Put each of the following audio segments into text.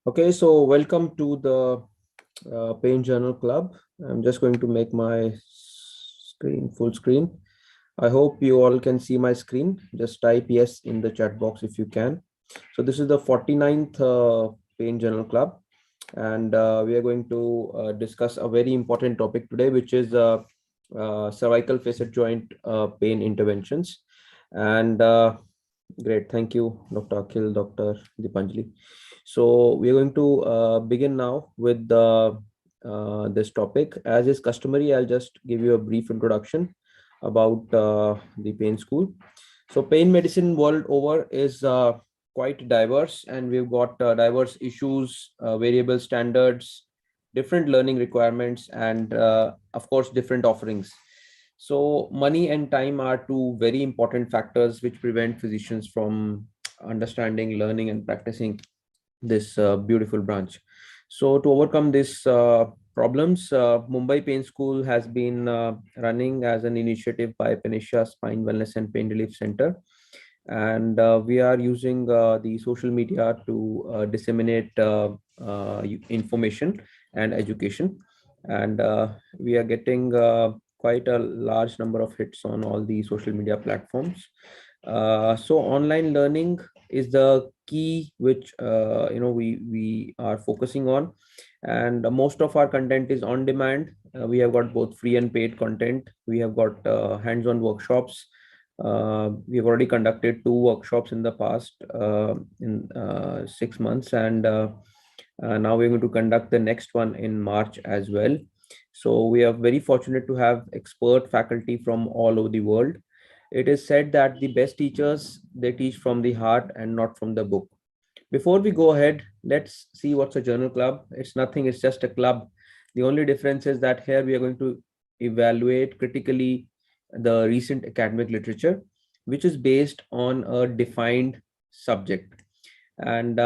Okay, so welcome to the Pain Journal Club. I'm just going to make my screen full screen. I hope you all can see my screen. Just type yes in the chat box if you can. So this is the 49th Pain Journal Club, and we are going to discuss a very important topic today, which is cervical facet joint pain interventions. And great, thank you, Dr. Akhil, Dr. Dipanjali. So we're going to begin now with this topic. As is customary, I'll just give you a brief introduction about the pain school. So pain medicine world over is quite diverse, and we've got diverse issues, variable standards, different learning requirements, and of course, different offerings. So money and time are two very important factors which prevent physicians from understanding, learning, and practicing this beautiful branch. So to overcome these problems, Mumbai Pain School has been running as an initiative by Panisha Spine Wellness and Pain Relief Center. And we are using the social media to disseminate information and education. And we are getting quite a large number of hits on all the social media platforms. So online learning is the key which we are focusing on, and most of our content is on demand. We have got both free and paid content. We have got hands-on workshops. We have already conducted 2 workshops in the past in 6 months, and now we're going to conduct the next one in March as well. So we are very fortunate to have expert faculty from all over the world. It is said that the best teachers, they teach from the heart and not from the book. Before we go ahead, let's see what's a journal club. It's nothing, it's just a club. The only difference is that here we are going to evaluate critically the recent academic literature, which is based on a defined subject. And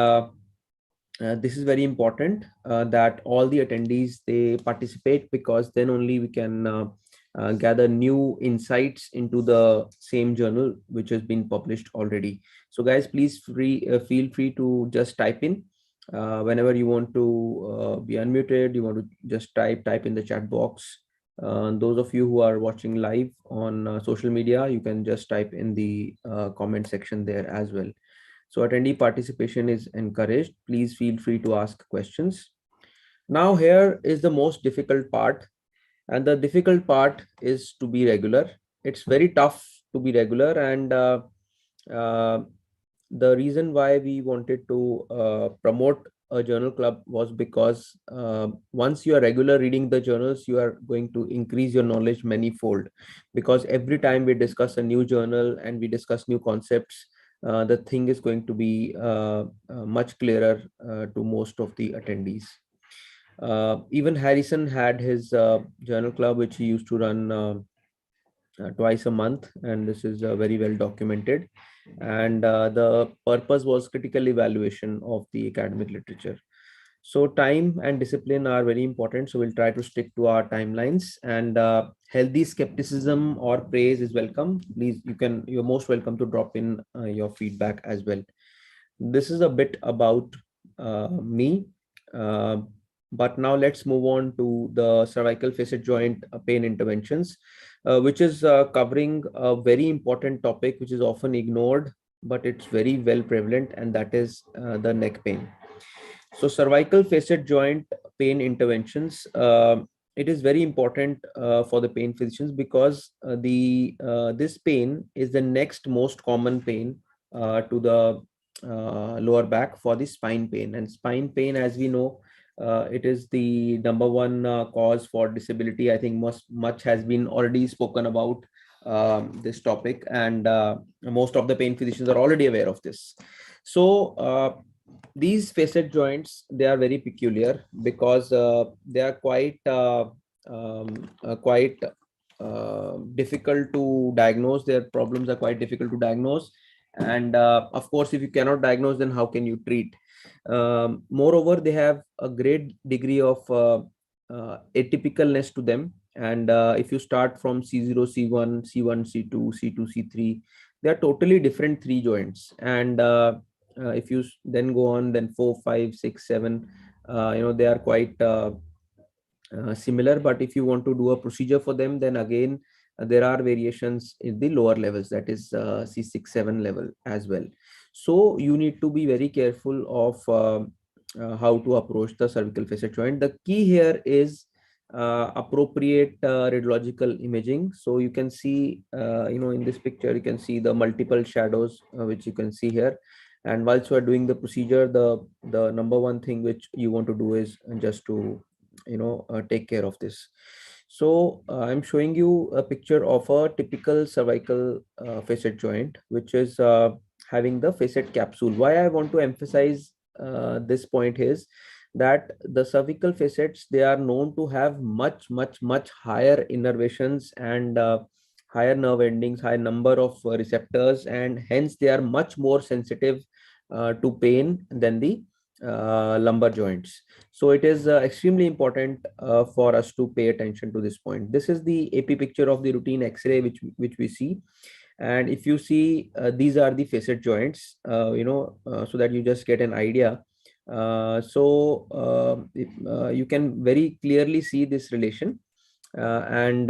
this is very important that all the attendees, they participate, because then only we can gather new insights into the same journal which has been published already. So guys, please feel free to just type in whenever you want to be unmuted. You want to just type in the chat box. Those of you who are watching live on social media, you can just type in the comment section there as well. So attendee participation is encouraged. Please feel free to ask questions. Now here is the most difficult part. And the difficult part is to be regular. It's very tough to be regular. And the reason why we wanted to promote a journal club was because once you are regular reading the journals, you are going to increase your knowledge manyfold. Because every time we discuss a new journal and we discuss new concepts, the thing is going to be much clearer to most of the attendees. Even Harrison had his journal club, which he used to run twice a month, and this is very well documented. And the purpose was critical evaluation of the academic literature. So time and discipline are very important. So we'll try to stick to our timelines, and healthy skepticism or praise is welcome. Please, you're most welcome to drop in your feedback as well. This is a bit about me. But now let's move on to the cervical facet joint pain interventions, which is covering a very important topic, which is often ignored, but it's very well prevalent, and that is the neck pain. So cervical facet joint pain interventions, it is very important for the pain physicians, because this pain is the next most common pain to the lower back for the spine pain. And spine pain, as we know, it is the #1 cause for disability. I think much has been already spoken about this topic, and most of the pain physicians are already aware of this. So these facet joints, they are very peculiar, because they are quite difficult to diagnose. Their problems are quite difficult to diagnose, and of course, if you cannot diagnose, then how can you treat? Moreover, they have a great degree of atypicalness to them. And if you start from C0, C1, C1, C2, C2, C3, they are totally different 3 joints. And If you then go on, then 4, 5, 6, 7, they are quite similar. But if you want to do a procedure for them, then again there are variations in the lower levels, that is C6, 7 level as well. So you need to be very careful of how to approach the cervical facet joint. The key here is appropriate radiological imaging. So you can see, in this picture, you can see the multiple shadows which you can see here. And whilst you are doing the procedure, the number one thing which you want to do is just to take care of this. So I'm showing you a picture of a typical cervical facet joint, which is having the facet capsule. Why I want to emphasize this point is that the cervical facets, they are known to have much higher innervations and higher nerve endings, high number of receptors, and hence they are much more sensitive to pain than the lumbar joints. So it is extremely important for us to pay attention to this point. This is the AP picture of the routine X-ray which we see. And if you see, these are the facet joints, so that you just get an idea. You can very clearly see this relation. And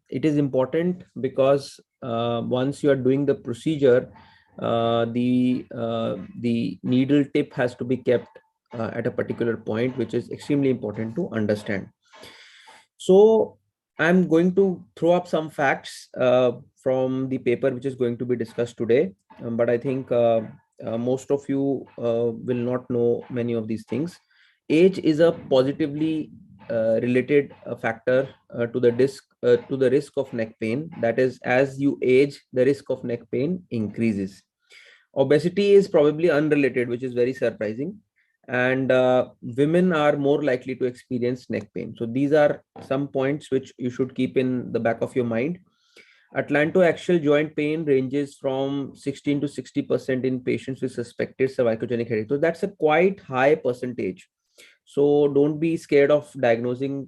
it is important because once you are doing the procedure, the needle tip has to be kept at a particular point, which is extremely important to understand. So I'm going to throw up some facts from the paper which is going to be discussed today, but I think most of you will not know many of these things. Age is a positively related factor to the risk of neck pain. That is, as you age, the risk of neck pain increases. Obesity is probably unrelated, which is very surprising. And women are more likely to experience neck pain. So these are some points which you should keep in the back of your mind. Atlantoaxial joint pain ranges from 16 to 60% in patients with suspected cervicogenic headache. So that's a quite high percentage. So don't be scared of diagnosing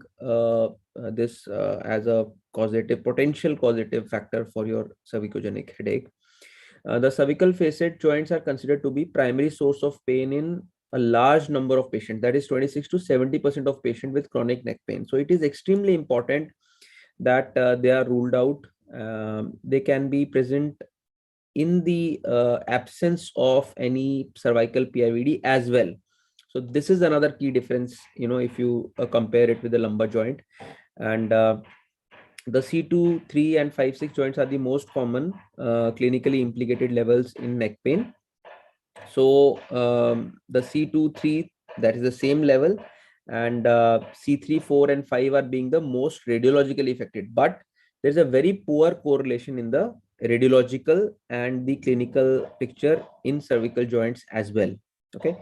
this as a potential causative factor for your cervicogenic headache. The cervical facet joints are considered to be primary source of pain in a large number of patients, that is 26 to 70% of patients with chronic neck pain. So it is extremely important that they are ruled out. They can be present in the absence of any cervical PIVD as well. So this is another key difference, if you compare it with the lumbar joint. And the C2, 3, and 5, 6 joints are the most common clinically implicated levels in neck pain. So the C2, 3, that is the same level, and C3, 4, and 5 are being the most radiologically affected. But there's a very poor correlation in the radiological and the clinical picture in cervical joints as well. Okay.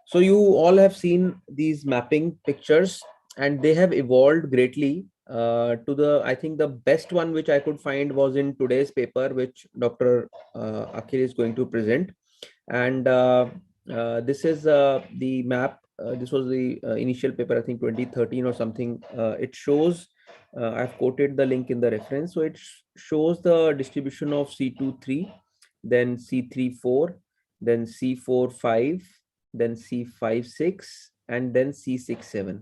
So you all have seen these mapping pictures, and they have evolved greatly I think the best one which I could find was in today's paper, which Dr. Akhil is going to present. And this is the map. This was the initial paper, I think 2013 or something. It shows, I've quoted the link in the reference. So it shows the distribution of C2-3, then C3-4, then C4-5, then C5-6, and then C6-7.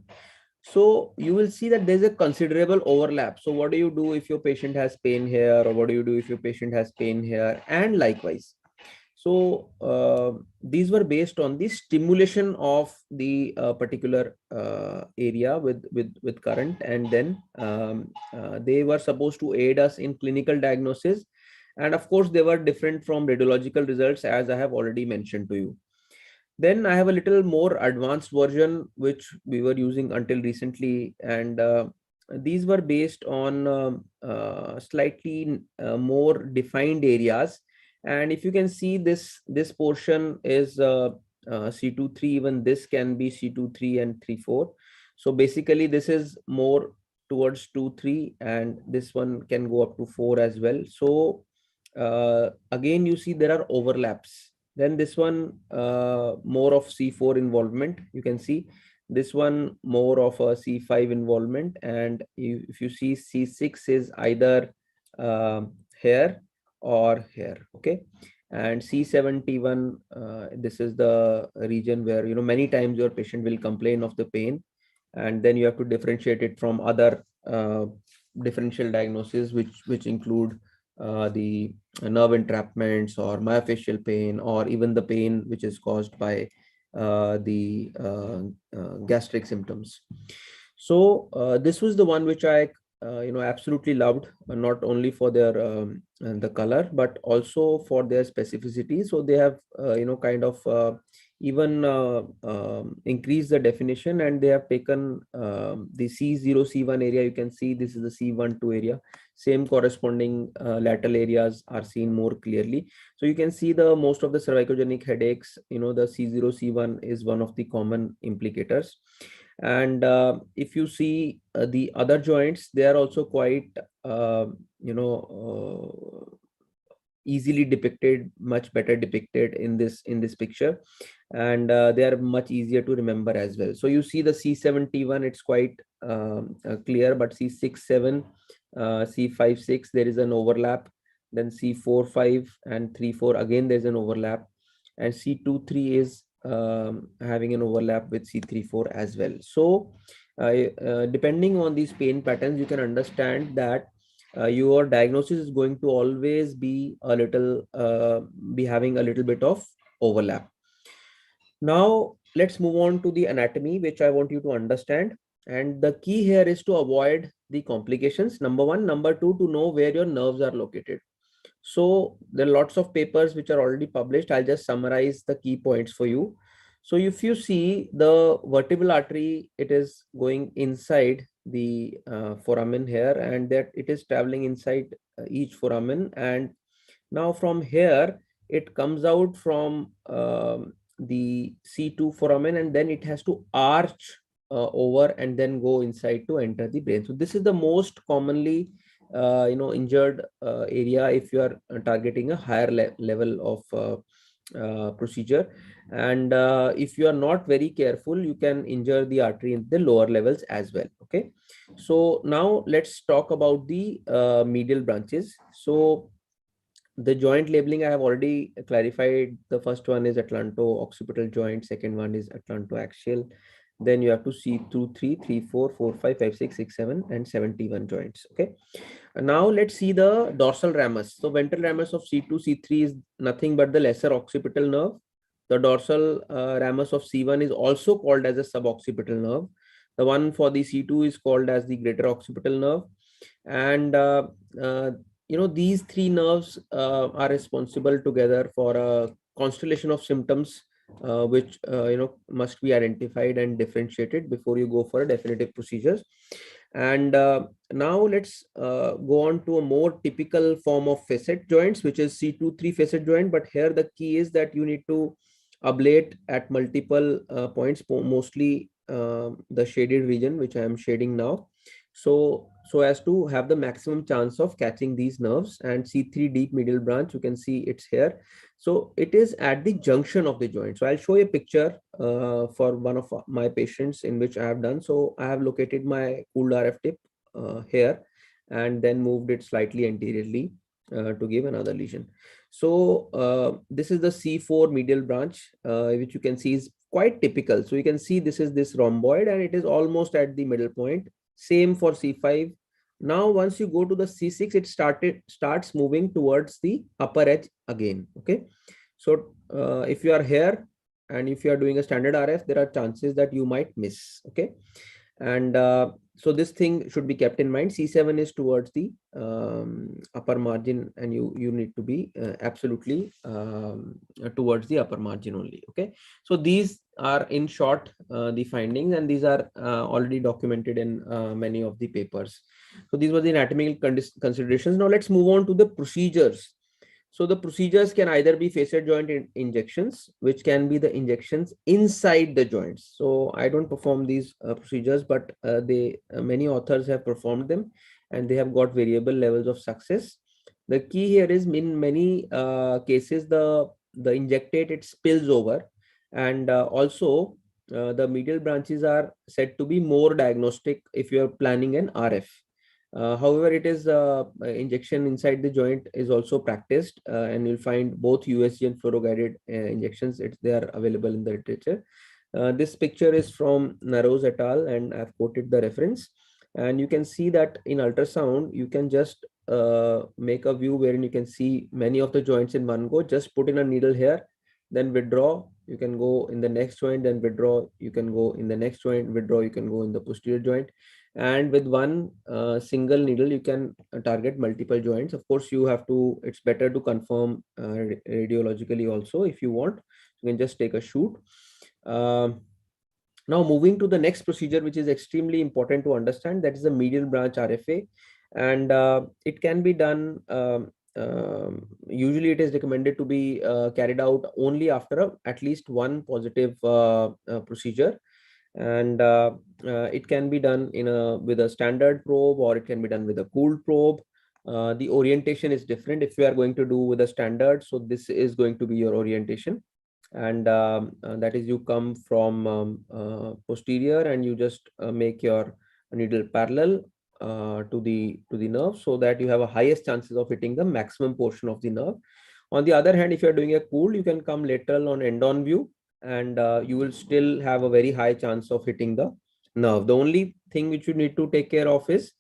So you will see that there's a considerable overlap. So what do you do if your patient has pain here, or what do you do if your patient has pain here, and likewise. So these were based on the stimulation of the particular area with current, and then they were supposed to aid us in clinical diagnosis. And of course, they were different from radiological results, as I have already mentioned to you. Then I have a little more advanced version, which we were using until recently. And these were based on slightly more defined areas. And if you can see, this portion is C23, even this can be C23 and 34. So basically this is more towards 2-3, and this one can go up to 4 as well. So again, you see there are overlaps. Then this one, more of C4 involvement, you can see. This one more of a C5 involvement. And if you see, C6 is either here or here. Okay. And C71, this is the region where, many times your patient will complain of the pain, and then you have to differentiate it from other differential diagnoses, which include the nerve entrapments or myofascial pain, or even the pain which is caused by the gastric symptoms. So this was the one which I absolutely loved, not only for their the color, but also for their specificity. So they have kind of even increased the definition, and they have taken the C0 C1 area. You can see this is the C12 area. Same corresponding lateral areas are seen more clearly. So you can see the most of the cervicogenic headaches, the C0 C1 is one of the common implicators. And if you see the other joints, they are also quite easily depicted, much better depicted in this picture, and they are much easier to remember as well. So you see the C71, it's quite clear, but C67, C56, there is an overlap. Then C45 and 34, again there's an overlap, and C23 is having an overlap with C34 as well. So depending on these pain patterns, you can understand that your diagnosis is going to always be a little be having a little bit of overlap. Now let's move on to the anatomy, which I want you to understand. And the key here is to avoid the complications, number one. Number two, to know where your nerves are located. So there are lots of papers which are already published. I'll just summarize the key points for you. So if you see the vertebral artery, it is going inside the foramen here, and that it is traveling inside each foramen. And now from here, it comes out from the C2 foramen, and then it has to arch over and then go inside to enter the brain. So this is the most commonly injured area if you are targeting a higher level of procedure. And if you are not very careful, you can injure the artery in the lower levels as well. Okay, so now let's talk about the medial branches. So the joint labeling I have already clarified. The first one is atlanto-occipital joint, second one is atlanto-axial. Then you have to see 2, 3, 3, 4, 4, 5, 5, 6, 6, 7, and 71 joints. Okay. And now let's see the dorsal ramus. So ventral ramus of C2, C3 is nothing but the lesser occipital nerve. The dorsal ramus of C1 is also called as a suboccipital nerve. The one for the C2 is called as the greater occipital nerve. And these three nerves are responsible together for a constellation of symptoms which must be identified and differentiated before you go for a definitive procedures. And now let's go on to a more typical form of facet joints, which is C23 facet joint. But here the key is that you need to ablate at multiple points, mostly the shaded region, which I am shading now. So as to have the maximum chance of catching these nerves. And C3 deep medial branch, you can see it's here. So it is at the junction of the joint. So I'll show you a picture for one of my patients in which I have done. So I have located my cooled RF tip here, and then moved it slightly anteriorly to give another lesion. So this is the C4 medial branch, which you can see is quite typical. So you can see this is this rhomboid, and it is almost at the middle point. Same for C5. Now, once you go to the C6, it starts moving towards the upper edge again. Okay. So if you are here and if you are doing a standard RF, there are chances that you might miss. Okay. And so this thing should be kept in mind. C7 is towards the upper margin, and you need to be absolutely towards the upper margin only. Okay. So these are in short the findings, and these are already documented in many of the papers. So these were the anatomical considerations. Now let's move on to the procedures. So the procedures can either be facet joint injections, which can be the injections inside the joints. So I don't perform these procedures, but many authors have performed them, and they have got variable levels of success. The key here is, in many cases, the injectate, it spills over, and also the medial branches are said to be more diagnostic if you are planning an RF. However, it is injection inside the joint is also practiced, and you'll find both USG and fluoro-guided injections. They are available in the literature. This picture is from Narose et al., and I've quoted the reference. And you can see that in ultrasound, you can just make a view wherein you can see many of the joints in one go. Just put in a needle here, then withdraw. You can go in the next joint, then withdraw. You can go in the next joint, withdraw. You can go in the posterior joint. And with one single needle, you can target multiple joints. Of course, it's better to confirm radiologically also if you want. You can just take a shoot. Now moving to the next procedure, which is extremely important to understand, that is the medial branch RFA. And it can be done, usually it is recommended to be carried out only after at least one positive procedure. And it can be done with a standard probe, or it can be done with a cooled probe. The orientation is different if you are going to do with a standard. So this is going to be your orientation. And that is, you come from posterior, and you just make your needle parallel to the nerve, so that you have a highest chances of hitting the maximum portion of the nerve. On the other hand, if you are doing a cool, you can come lateral on end-on view, and you will still have a very high chance of hitting the nerve. The only thing which you need to take care of is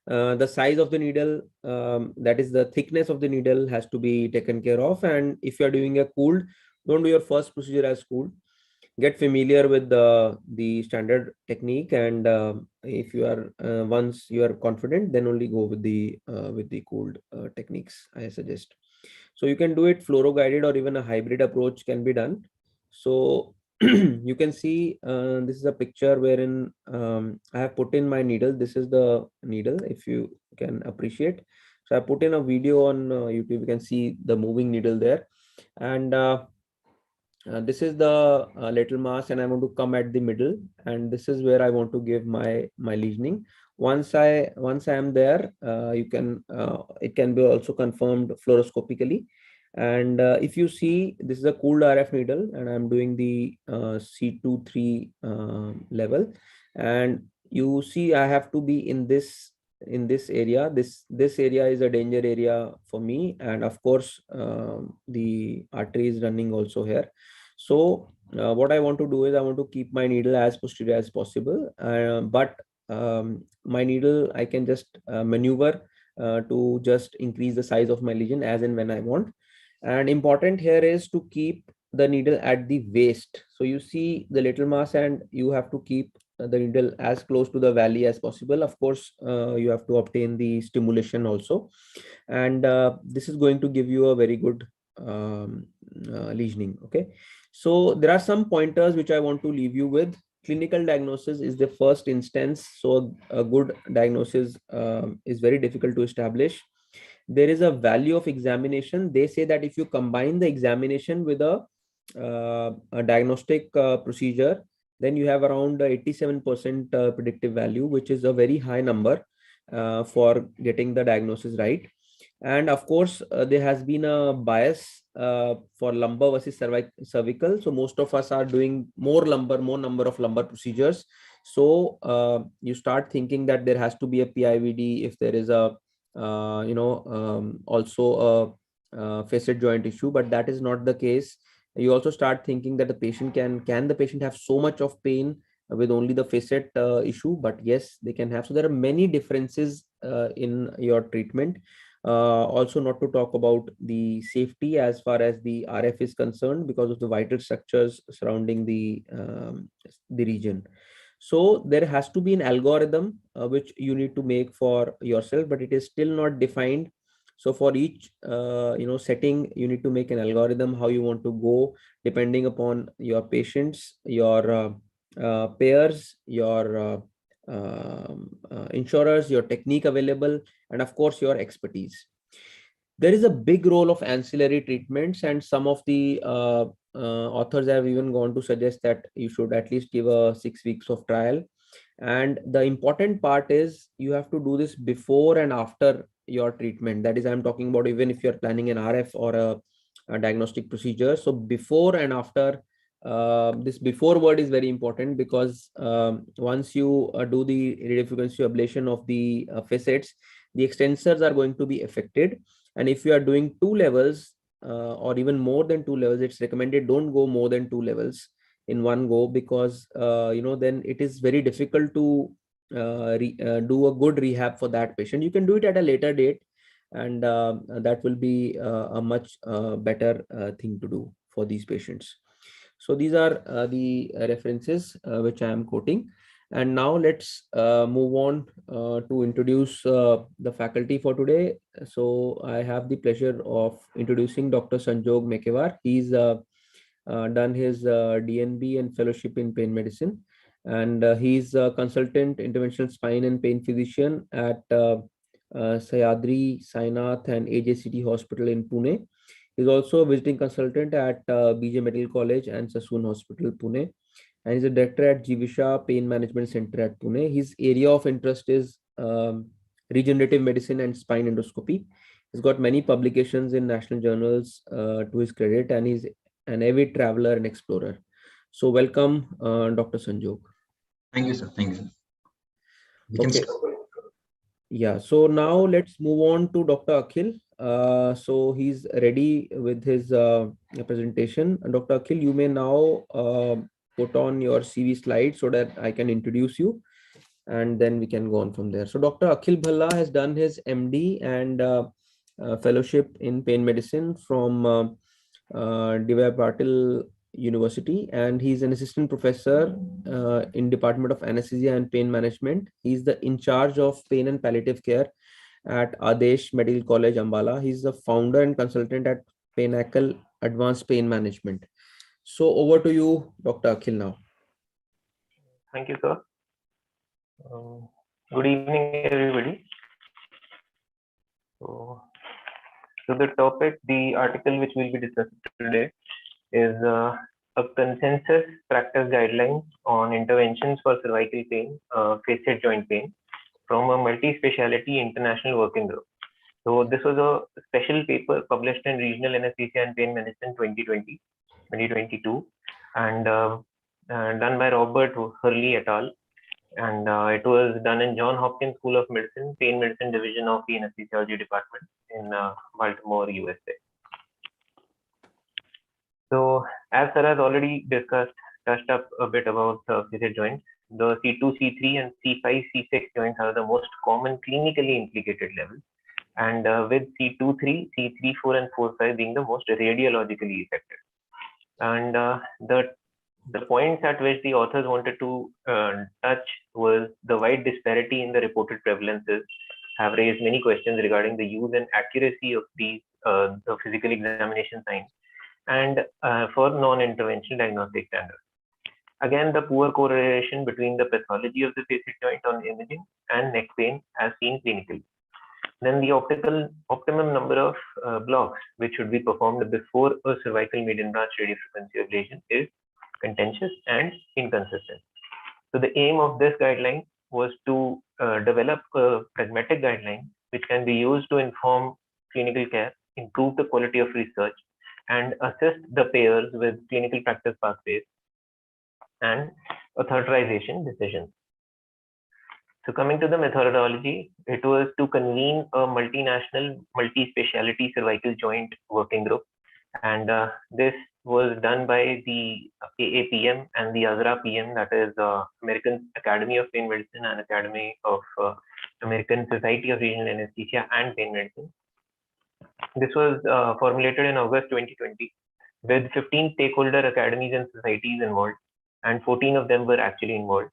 the size of the needle, that is the thickness of the needle has to be taken care of. And if you are doing a cooled, don't do your first procedure as cooled. Get familiar with the standard technique, and if you are once you are confident, then only go with the cooled techniques, I suggest. So you can do it fluoro guided, or even a hybrid approach can be done. So you can see this is a picture wherein I have put in my needle. This is the needle, if you can appreciate. So I put in a video on YouTube. You can see the moving needle there. And this is the little mass, and I want to come at the middle, and this is where I want to give my lesioning. Once I am there, it can be also confirmed fluoroscopically. And if you see, this is a cooled RF needle, and I'm doing the C23 level, and you see I have to be in this area. This area is a danger area for me, and of course the artery is running also here. So what I want to do is I want to keep my needle as posterior as possible, but my needle I can just maneuver to just increase the size of my lesion as and when I want. And important here is to keep the needle at the waist. So you see the little mass, and you have to keep the needle as close to the valley as possible. Of course, you have to obtain the stimulation also, and this is going to give you a very good lesioning. Okay, so there are some pointers which I want to leave you with. Clinical diagnosis is the first instance, so a good diagnosis is very difficult to establish. There is a value of examination. They say that if you combine the examination with a diagnostic procedure, then you have around 87% predictive value, which is a very high number for getting the diagnosis right. And of course, there has been a bias for lumbar versus cervical. So most of us are doing more number of lumbar procedures. So you start thinking that there has to be a PIVD if there is a also a facet joint issue, but that is not the case. You also start thinking that the patient can the patient have so much of pain with only the facet issue? But yes, they can have. So there are many differences in your treatment. Also, not to talk about the safety as far as the RF is concerned, because of the vital structures surrounding the region. So there has to be an algorithm which you need to make for yourself, but it is still not defined. So for each setting, you need to make an algorithm how you want to go, depending upon your patients, your payers, your insurers, your technique available, and of course your expertise. There is a big role of ancillary treatments, and some of the authors have even gone to suggest that you should at least give a 6 weeks of trial. And the important part is you have to do this before and after your treatment. That is, I'm talking about even if you're planning an RF or a diagnostic procedure. So before and after this before word is very important, because once you do the radiofrequency ablation of the facets, the extensors are going to be affected. And if you are doing 2 levels or even more than 2 levels, it's recommended don't go more than 2 levels in one go, because then it is very difficult to do a good rehab for that patient. You can do it at a later date, and that will be a much better thing to do for these patients. So these are the references which I am quoting. And now let's move on to introduce the faculty for today. So I have the pleasure of introducing Dr. Sanjog Mekewar. He's done his DNB and fellowship in pain medicine, and he's a consultant interventional spine and pain physician at Sahyadri, Sainath and AJCT Hospital in Pune. He's also a visiting consultant at BJ Medical College and Sassoon Hospital, Pune. And he's a director at Jivisha Pain Management Center at Pune. His area of interest is regenerative medicine and spine endoscopy. He's got many publications in national journals to his credit, and he's an avid traveler and explorer. So welcome, Dr. Sanjog. Thank you, sir. Thank you, sir. We can Okay. start. Yeah, so now let's move on to Dr. Akhil. So he's ready with his presentation. Dr. Akhil, you may now put on your CV slide so that I can introduce you, and then we can go on from there. So Dr. Akhil Bhalla has done his MD and fellowship in pain medicine from Patil University, and he's an assistant professor in Department of Anesthesia and Pain Management. He's the in charge of pain and palliative care at Adesh Medical College, Ambala. He's the founder and consultant at Pinnacle Advanced Pain Management. So over to you, Dr. Akhil, now. Thank you, sir. Good evening, everybody. So the topic, the article which we'll be discussing today is a consensus practice guidelines on interventions for cervical pain, facet joint pain from a multi-speciality international working group. So this was a special paper published in Regional Anesthesia and Pain Medicine 2022, and done by Robert Hurley et al. And it was done in Johns Hopkins School of Medicine, Pain Medicine Division of the Anesthesiology Department in Baltimore, USA. So as Sir has already touched up a bit about facet joints. The C2, C3 and C5, C6 joints are the most common clinically implicated levels. And with C23, C3, 4 and 4, 5 being the most radiologically effective. And the points at which the authors wanted to touch was the wide disparity in the reported prevalences have raised many questions regarding the use and accuracy of these the physical examination signs and for non-interventional diagnostic standards. Again, the poor correlation between the pathology of the facet joint on imaging and neck pain as seen clinically. Then the optimum number of blocks which should be performed before a cervical median branch radiofrequency ablation is contentious and inconsistent. So the aim of this guideline was to develop a pragmatic guideline which can be used to inform clinical care, improve the quality of research, and assist the payers with clinical practice pathways and authorization decisions. So coming to the methodology, it was to convene a multinational, multi-speciality cervical joint working group. And this was done by the AAPM and the ASRA-PM, that is American Academy of Pain Medicine and Academy of American Society of Regional Anesthesia and Pain Medicine. This was formulated in August 2020 with 15 stakeholder academies and societies involved, and 14 of them were actually involved.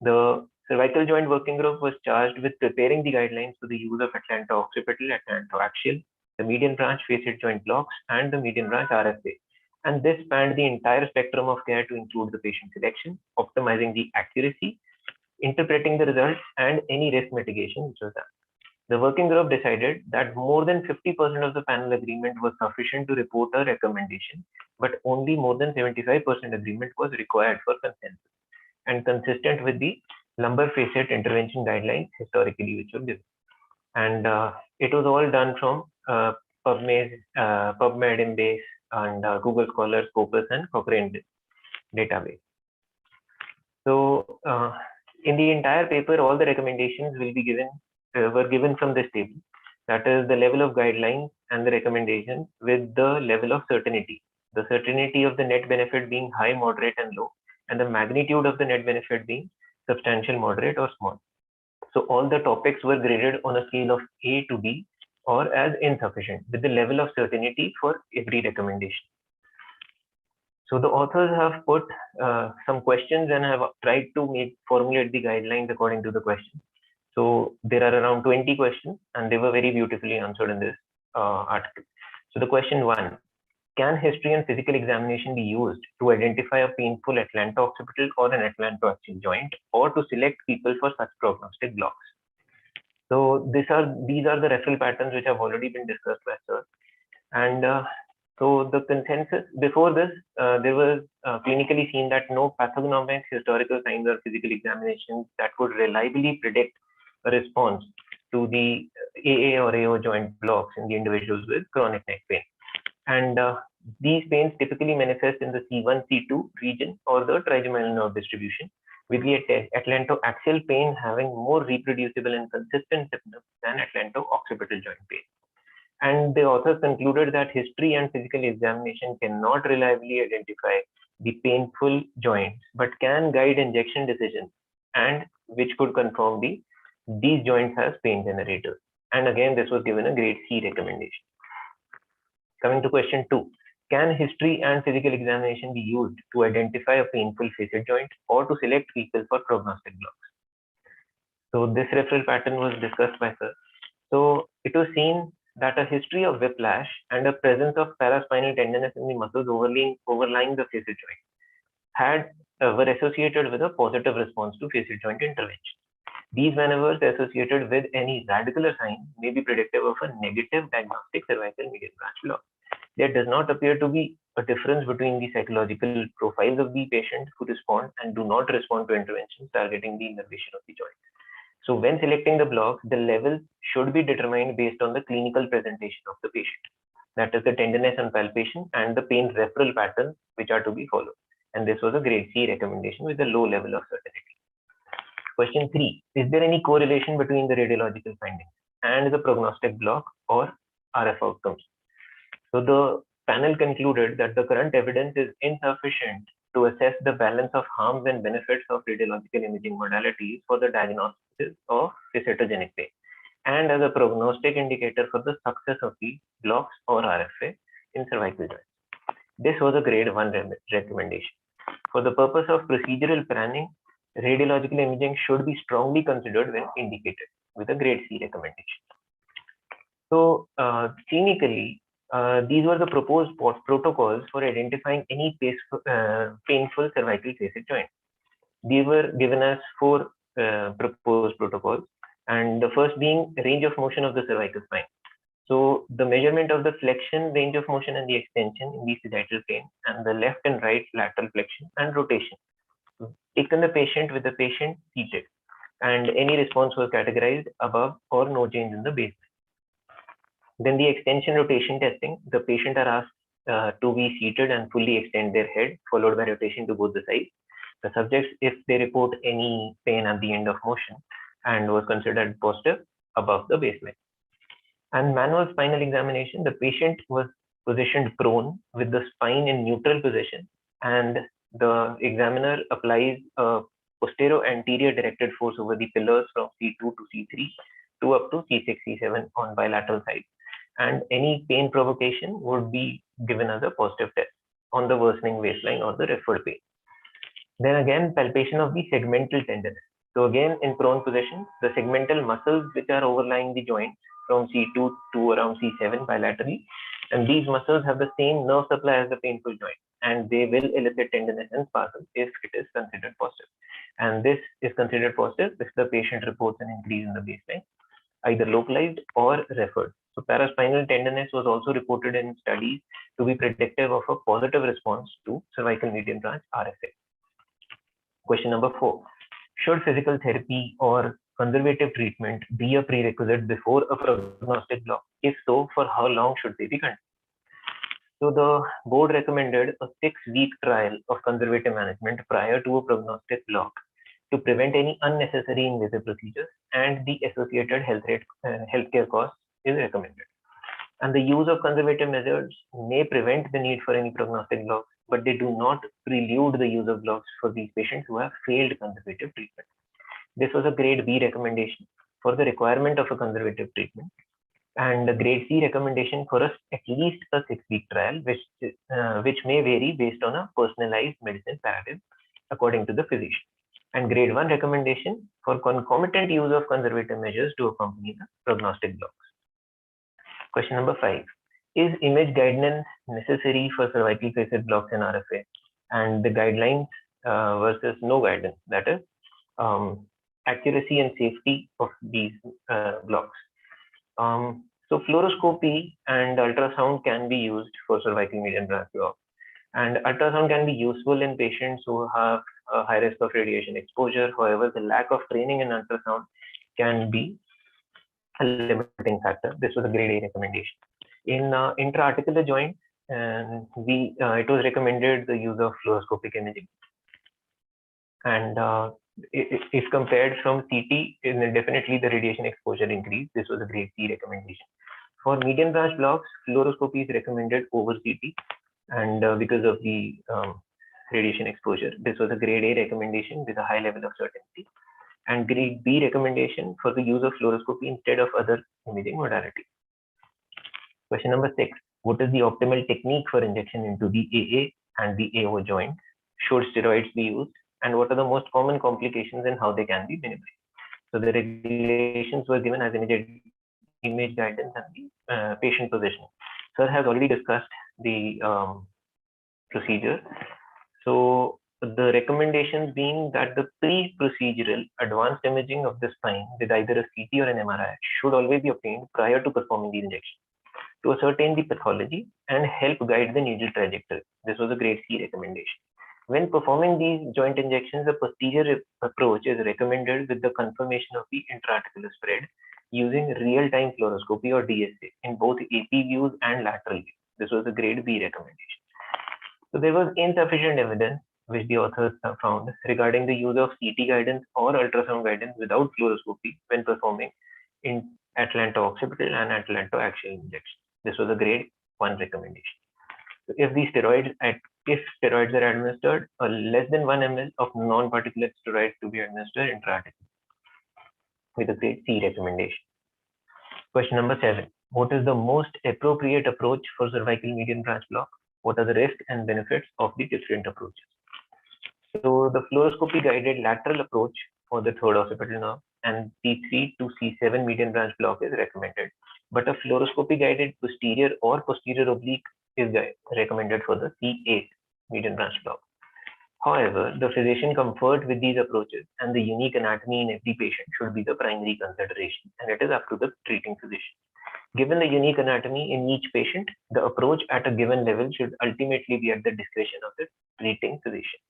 The Cervical Joint Working Group was charged with preparing the guidelines for the use of Atlanta-occipital, Atlanta-axial, the median branch facet joint blocks, and the median branch RFA. And this spanned the entire spectrum of care to include the patient selection, optimizing the accuracy, interpreting the results, and any risk mitigation which was done. The working group decided that more than 50% of the panel agreement was sufficient to report a recommendation, but only more than 75% agreement was required for consensus and consistent with the lumbar facet intervention guidelines historically which were given. And it was all done from PubMed, Embase, and Google Scholar, Scopus, and Cochrane. database. So in the entire paper, all the recommendations will be given were given from this table. That is the level of guidelines and the recommendations with the level of certainty. The certainty of the net benefit being high, moderate, and low, and the magnitude of the net benefit being substantial, moderate, or small. So all the topics were graded on a scale of A to B or as insufficient with the level of certainty for every recommendation. So the authors have put some questions and have tried to formulate the guidelines according to the questions. So there are around 20 questions and they were very beautifully answered in this article. So the question 1, can history and physical examination be used to identify a painful atlanto-occipital or an atlanto-axial joint, or to select people for such prognostic blocks? So these are the referral patterns which have already been discussed by sir. And so the consensus before this, there was clinically seen that no pathognomonic historical signs or physical examinations that could reliably predict a response to the AA or AO joint blocks in the individuals with chronic neck pain. And these pains typically manifest in the C1, C2 region or the trigeminal nerve distribution, with the atlanto-axial pain having more reproducible and consistent symptoms than atlanto-occipital joint pain. And the authors concluded that history and physical examination cannot reliably identify the painful joints, but can guide injection decisions, and which could confirm these joints as pain generators. And again, this was given a grade C recommendation. Coming to question 2, can history and physical examination be used to identify a painful facet joint or to select people for prognostic blocks? So this referral pattern was discussed by sir. So it was seen that a history of whiplash and a presence of paraspinal tenderness in the muscles overlying the facet joint were associated with a positive response to facet joint intervention. These maneuvers associated with any radicular sign may be predictive of a negative diagnostic cervical medial branch block. There does not appear to be a difference between the psychological profiles of the patient who respond and do not respond to interventions targeting the innervation of the joint. So when selecting the blocks, the levels should be determined based on the clinical presentation of the patient. That is the tenderness and palpation and the pain referral patterns which are to be followed. And this was a grade C recommendation with a low level of certainty. Question 3, is there any correlation between the radiological findings and the prognostic block or RF outcomes? So the panel concluded that the current evidence is insufficient to assess the balance of harms and benefits of radiological imaging modalities for the diagnosis of facetogenic pain and as a prognostic indicator for the success of the blocks or RFA in cervical joints. This was a grade 1 recommendation. For the purpose of procedural planning, radiological imaging should be strongly considered when indicated, with a grade C recommendation. So clinically, these were the proposed protocols for identifying any painful cervical facet joint. These were given as 4 proposed protocols, and the first being range of motion of the cervical spine. So the measurement of the flexion, range of motion, and the extension in the sagittal plane, and the left and right lateral flexion and rotation, taken the patient with the patient seated, and any response was categorized above or no change in the baseline. Then the extension rotation testing, the patient are asked to be seated and fully extend their head, followed by rotation to both the sides. The subjects, if they report any pain at the end of motion, and was considered positive, above the baseline. And manual spinal examination, the patient was positioned prone with the spine in neutral position, and the examiner applies a posterior-anterior directed force over the pillars from C2 to C3 to up to C6, C7 on bilateral sides. And any pain provocation would be given as a positive test on the worsening waistline or the referred pain. Then again, palpation of the segmental tenderness. So again, in prone position, the segmental muscles which are overlying the joint from C2 to around C7 bilaterally, and these muscles have the same nerve supply as the painful joint, and they will elicit tenderness and spasm if it is considered positive. And this is considered positive if the patient reports an increase in the baseline, either localized or referred. So paraspinal tenderness was also reported in studies to be predictive of a positive response to cervical medial branch RFA. Question number 4. Should physical therapy or conservative treatment be a prerequisite before a prognostic block? If so, for how long should they be continued? So the board recommended a 6-week trial of conservative management prior to a prognostic block to prevent any unnecessary invasive procedures, and the associated healthcare costs is recommended. And the use of conservative measures may prevent the need for any prognostic blocks, but they do not prelude the use of blocks for these patients who have failed conservative treatment. This was a grade B recommendation for the requirement of a conservative treatment, and a grade C recommendation for at least a 6-week trial, which may vary based on a personalized medicine paradigm according to the physician. And grade 1 recommendation for concomitant use of conservative measures to accompany the prognostic blocks. Question number 5. Is image guidance necessary for cervical facet blocks in RFA? And the guidelines versus no guidance, that is accuracy and safety of these blocks. So fluoroscopy and ultrasound can be used for cervical median branch block, and ultrasound can be useful in patients who have a high risk of radiation exposure. However, the lack of training in ultrasound can be a limiting factor. This was a grade A recommendation. In intra-articular joint, it was recommended the use of fluoroscopic imaging, and if compared from CT, definitely the radiation exposure increased. This was a grade C recommendation. For median branch blocks, fluoroscopy is recommended over CT, and because of the radiation exposure, this was a grade A recommendation with a high level of certainty, and grade B recommendation for the use of fluoroscopy instead of other imaging modalities. Question number 6. What is the optimal technique for injection into the AA and the AO joint? Should steroids be used? And what are the most common complications and how they can be minimized? So the regulations were given as image guidance and the patient positioning. Sir has already discussed the procedure. So the recommendations being that the pre-procedural advanced imaging of the spine with either a CT or an MRI should always be obtained prior to performing the injection to ascertain the pathology and help guide the needle trajectory. This was a grade C recommendation. When performing these joint injections, a posterior approach is recommended with the confirmation of the intra-articular spread using real-time fluoroscopy or DSA in both AP views and lateral views. This was a grade B recommendation. So there was insufficient evidence which the authors have found regarding the use of CT guidance or ultrasound guidance without fluoroscopy when performing in atlanto-occipital and atlanto-axial injection. This was a grade 1 recommendation. So if steroids are administered, less than 1 ml of non-particulate steroids to be administered intra-articular with a grade C recommendation. Question number 7. What is the most appropriate approach for cervical median branch block? What are the risks and benefits of the different approaches? So the fluoroscopy guided lateral approach for the third occipital nerve and C3 to C7 median branch block is recommended, but a fluoroscopy guided posterior or posterior oblique is recommended for the C8 median branch block. However, the physician comfort with these approaches and the unique anatomy in every patient should be the primary consideration, and it is up to the treating physician. Given the unique anatomy in each patient, the approach at a given level should ultimately be at the discretion of the treating physician.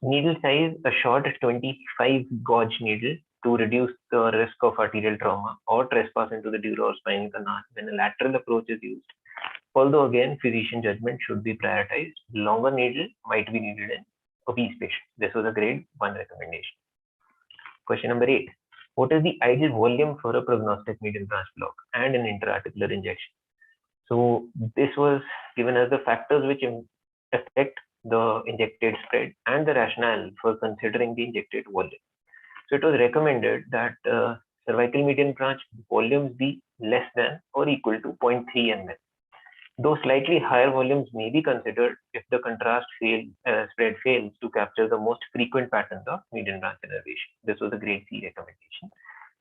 Needle size: a short 25 gauge needle to reduce the risk of arterial trauma or trespass into the dura or spinal canal when a lateral approach is used. Although again, physician judgment should be prioritized. Longer needle might be needed in obese patients. This was a grade 1 recommendation. Question number 8. What is the ideal volume for a prognostic median branch block and an intra-articular injection? So this was given as the factors which affect the injected spread and the rationale for considering the injected volume. So it was recommended that cervical median branch volumes be less than or equal to 0.3 ml. Though slightly higher volumes may be considered if the contrast spread fails to capture the most frequent patterns of median branch innervation. This was a grade C recommendation.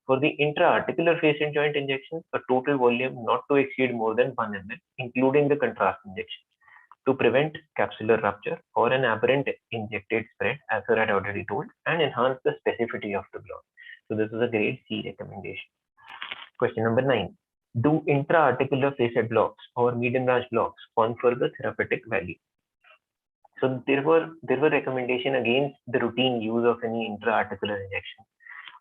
For the intra-articular facet joint injections, a total volume not to exceed more than 1 ml, including the contrast injection, to prevent capsular rupture or an aberrant injected spread, as I had already told, and enhance the specificity of the block. So this is a grade C recommendation. Question number 9. Do intra-articular facet blocks or median branch blocks confer the therapeutic value? So there were recommendations against the routine use of any intra-articular injection.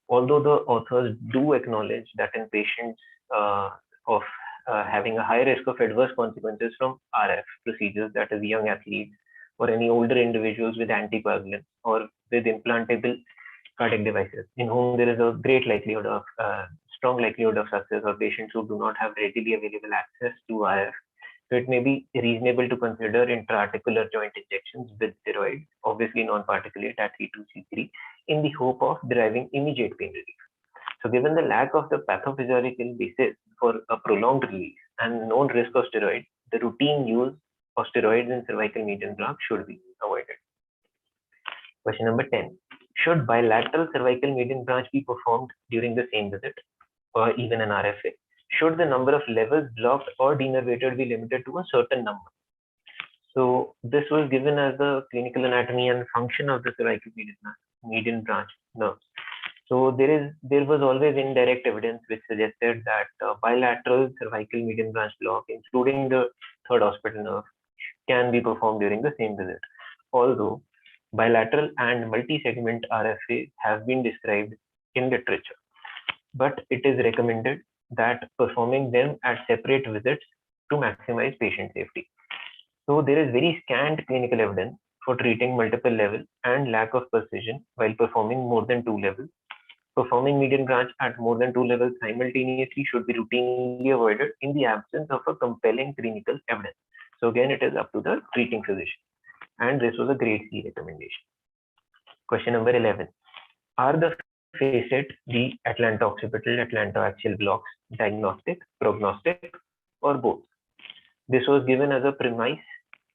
Although the authors do acknowledge that in patients of having a high risk of adverse consequences from RF procedures, that is young athletes or any older individuals with anticoagulants or with implantable cardiac devices in whom there is a great likelihood of strong likelihood of success, or patients who do not have readily available access to RF. So it may be reasonable to consider intra-articular joint injections with steroids, obviously non-particulate at C2, C3, in the hope of deriving immediate pain relief. So given the lack of the pathophysiological basis for a prolonged release and known risk of steroids, the routine use of steroids in cervical median block should be avoided. Question number 10. Should bilateral cervical median branch be performed during the same visit or even an RFA? Should the number of levels blocked or denervated be limited to a certain number? So this was given as the clinical anatomy and function of the cervical median branch nerves. So there was always indirect evidence which suggested that bilateral cervical median branch block, including the third occipital nerve, can be performed during the same visit. Although bilateral and multi-segment RFA have been described in literature, but it is recommended that performing them at separate visits to maximize patient safety. So there is very scant clinical evidence for treating multiple levels and lack of precision while performing more than 2 levels. Performing median branch at more than 2 levels simultaneously should be routinely avoided in the absence of a compelling clinical evidence. So again, it is up to the treating physician. And this was a grade C recommendation. Question number 11. Are the facet, the atlanto-occipital, atlanto-axial blocks diagnostic, prognostic, or both? This was given as a premise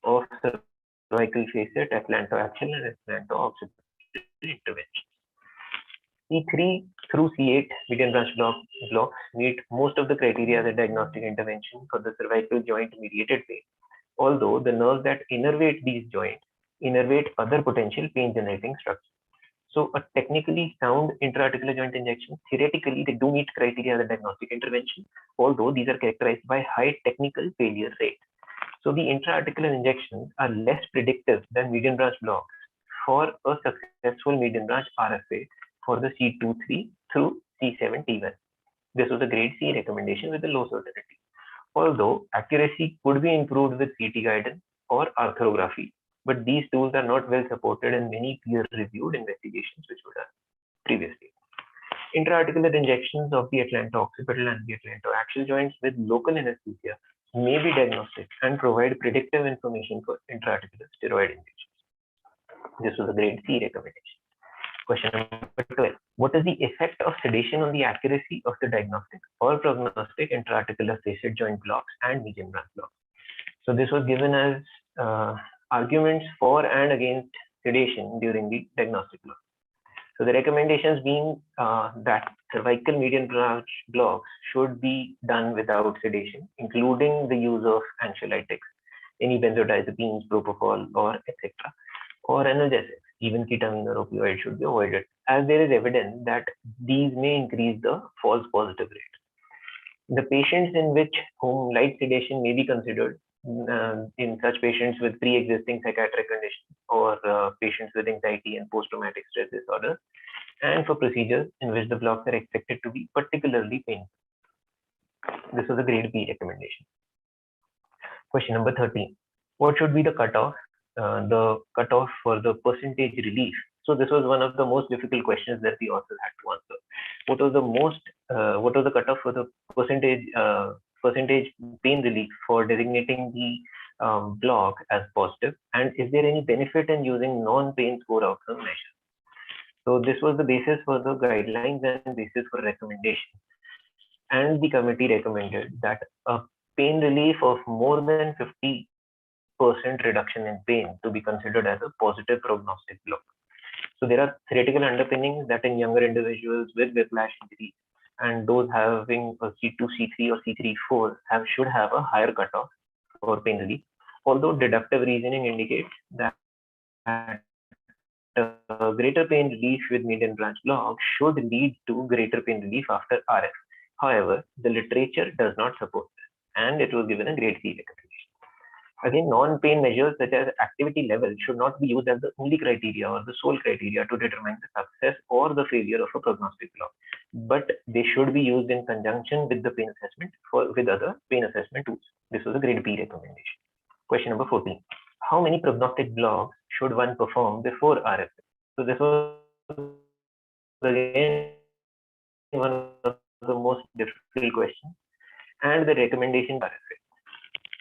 of cervical facet, atlanto-axial, and atlanto-occipital intervention. C3 through C8 median branch blocks meet most of the criteria as a diagnostic intervention for the cervical joint mediated pain, although the nerves that innervate these joints innervate other potential pain generating structures. So a technically sound intra-articular joint injection, theoretically they do meet criteria as a diagnostic intervention, although these are characterized by high technical failure rate. So the intra-articular injections are less predictive than median branch blocks for a successful median branch RFA for the C23 through C7T1. This was a grade C recommendation with a low certainty. Although accuracy could be improved with CT guidance or arthrography, but these tools are not well supported in many peer-reviewed investigations which were done previously. Intra-articular injections of the atlanto-occipital and the atlanto-axial joints with local anesthesia may be diagnostic and provide predictive information for intra-articular steroid injections. This was a grade C recommendation. Question number 12. What is the effect of sedation on the accuracy of the diagnostic or prognostic intra-articular facet joint blocks and median branch blocks? So this was given as arguments for and against sedation during the diagnostic block. So the recommendations being that cervical median branch blocks should be done without sedation, including the use of anxiolytics, any benzodiazepines, propofol, or etc., or analgesics. Even ketamine or opioid should be avoided, as there is evidence that these may increase the false positive rate. The patients in whom light sedation may be considered in such patients with pre-existing psychiatric conditions or patients with anxiety and post-traumatic stress disorder, and for procedures in which the blocks are expected to be particularly painful. This was a grade B recommendation. Question number 13. What should be the cutoff? The cutoff for the percentage relief. So this was one of the most difficult questions that the author had to answer. What was the cutoff for the percentage pain relief for designating the block as positive, and is there any benefit in using non-pain score outcome measures? So this was the basis for the guidelines and basis for recommendation, and the committee recommended that a pain relief of more than 50% reduction in pain to be considered as a positive prognostic block. So there are theoretical underpinnings that in younger individuals with whiplash injury and those having a C2, C3 or C3, 4 should have a higher cutoff for pain relief. Although deductive reasoning indicates that greater pain relief with median branch block should lead to greater pain relief after RF. However, the literature does not support this, and it was given a grade C recommendation. Again, non-pain measures such as activity level should not be used as the only criteria or the sole criteria to determine the success or the failure of a prognostic block, but they should be used in conjunction with the pain assessment with other pain assessment tools. This was a grade B recommendation. Question number 14. How many prognostic blocks should one perform before RFA? So this was again one of the most difficult questions and the recommendation for RFA.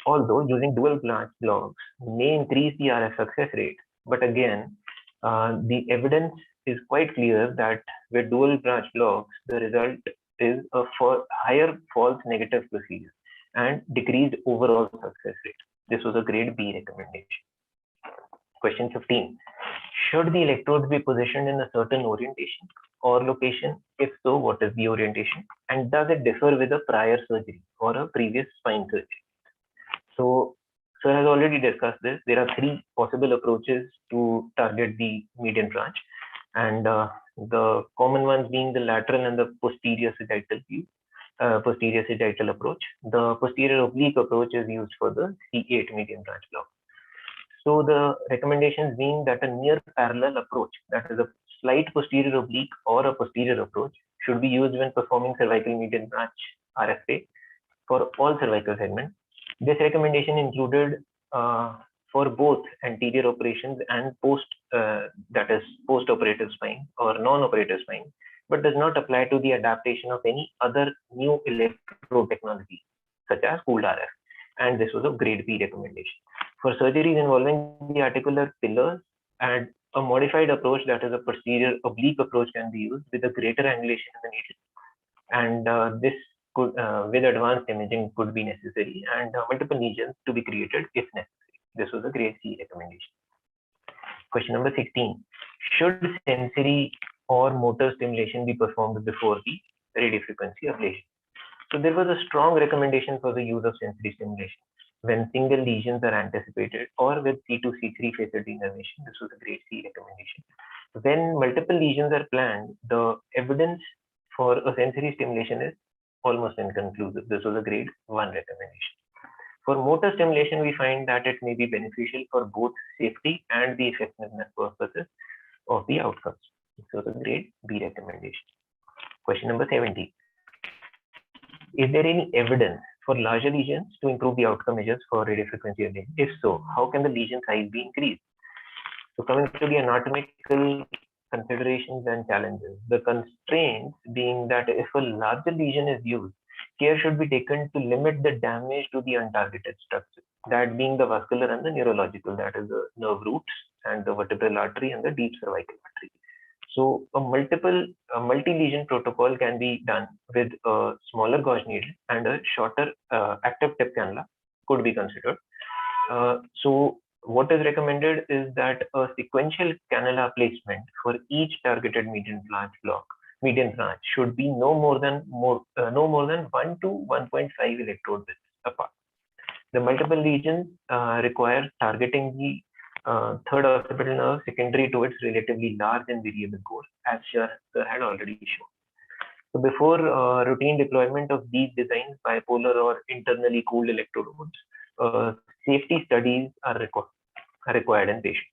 Although using dual branch blocks may increase the RF success rate, but again, the evidence is quite clear that with dual branch blocks, the result is a higher false negative procedure and decreased overall success rate. This was a grade B recommendation. Question 15. Should the electrodes be positioned in a certain orientation or location? If so, what is the orientation? And does it differ with a prior surgery or a previous spine surgery? So, sir has already discussed this. There are three possible approaches to target the median branch, and the common ones being the lateral and the posterior sagittal view, posterior sagittal approach. The posterior oblique approach is used for the C8 median branch block. So the recommendations being that a near parallel approach, that is a slight posterior oblique or a posterior approach, should be used when performing cervical median branch RFA for all cervical segments. This recommendation included for both anterior operations and that is post-operative spine or non-operative spine, but does not apply to the adaptation of any other new electrode technology, such as cooled RF. And this was a grade B recommendation. For surgeries involving the articular pillars, and a modified approach, that is a posterior oblique approach, can be used with a greater angulation in the needle. And this could, with advanced imaging, could be necessary, and multiple lesions to be created if necessary. This was a grade C recommendation. Question number 16. Should sensory or motor stimulation be performed before the radiofrequency ablation? So there was a strong recommendation for the use of sensory stimulation when single lesions are anticipated or with C2-C3 facet denervation. This was a grade C recommendation. When multiple lesions are planned, the evidence for a sensory stimulation is almost inconclusive. This was a grade 1 recommendation. For motor stimulation, we find that it may be beneficial for both safety and the effectiveness purposes of the outcomes. This was a grade B recommendation. Question number 17. Is there any evidence for larger lesions to improve the outcome measures for radiofrequency ablation? If so, how can the lesion size be increased? So coming to the anatomical considerations and challenges, the constraints being that if a larger lesion is used, care should be taken to limit the damage to the untargeted structure, that being the vascular and the neurological, that is the nerve roots and the vertebral artery and the deep cervical artery. So a multi-lesion protocol can be done with a smaller gauge needle and a shorter active tip cannula could be considered. So what is recommended is that a sequential cannula placement for each targeted median branch should be no more than 1 to 1.5 electrode widths apart. The multiple lesions require targeting the third occipital nerve secondary to its relatively large and variable core, as Sir had already shown. So before routine deployment of these designs, bipolar or internally cooled electrodes, safety studies are required in patients.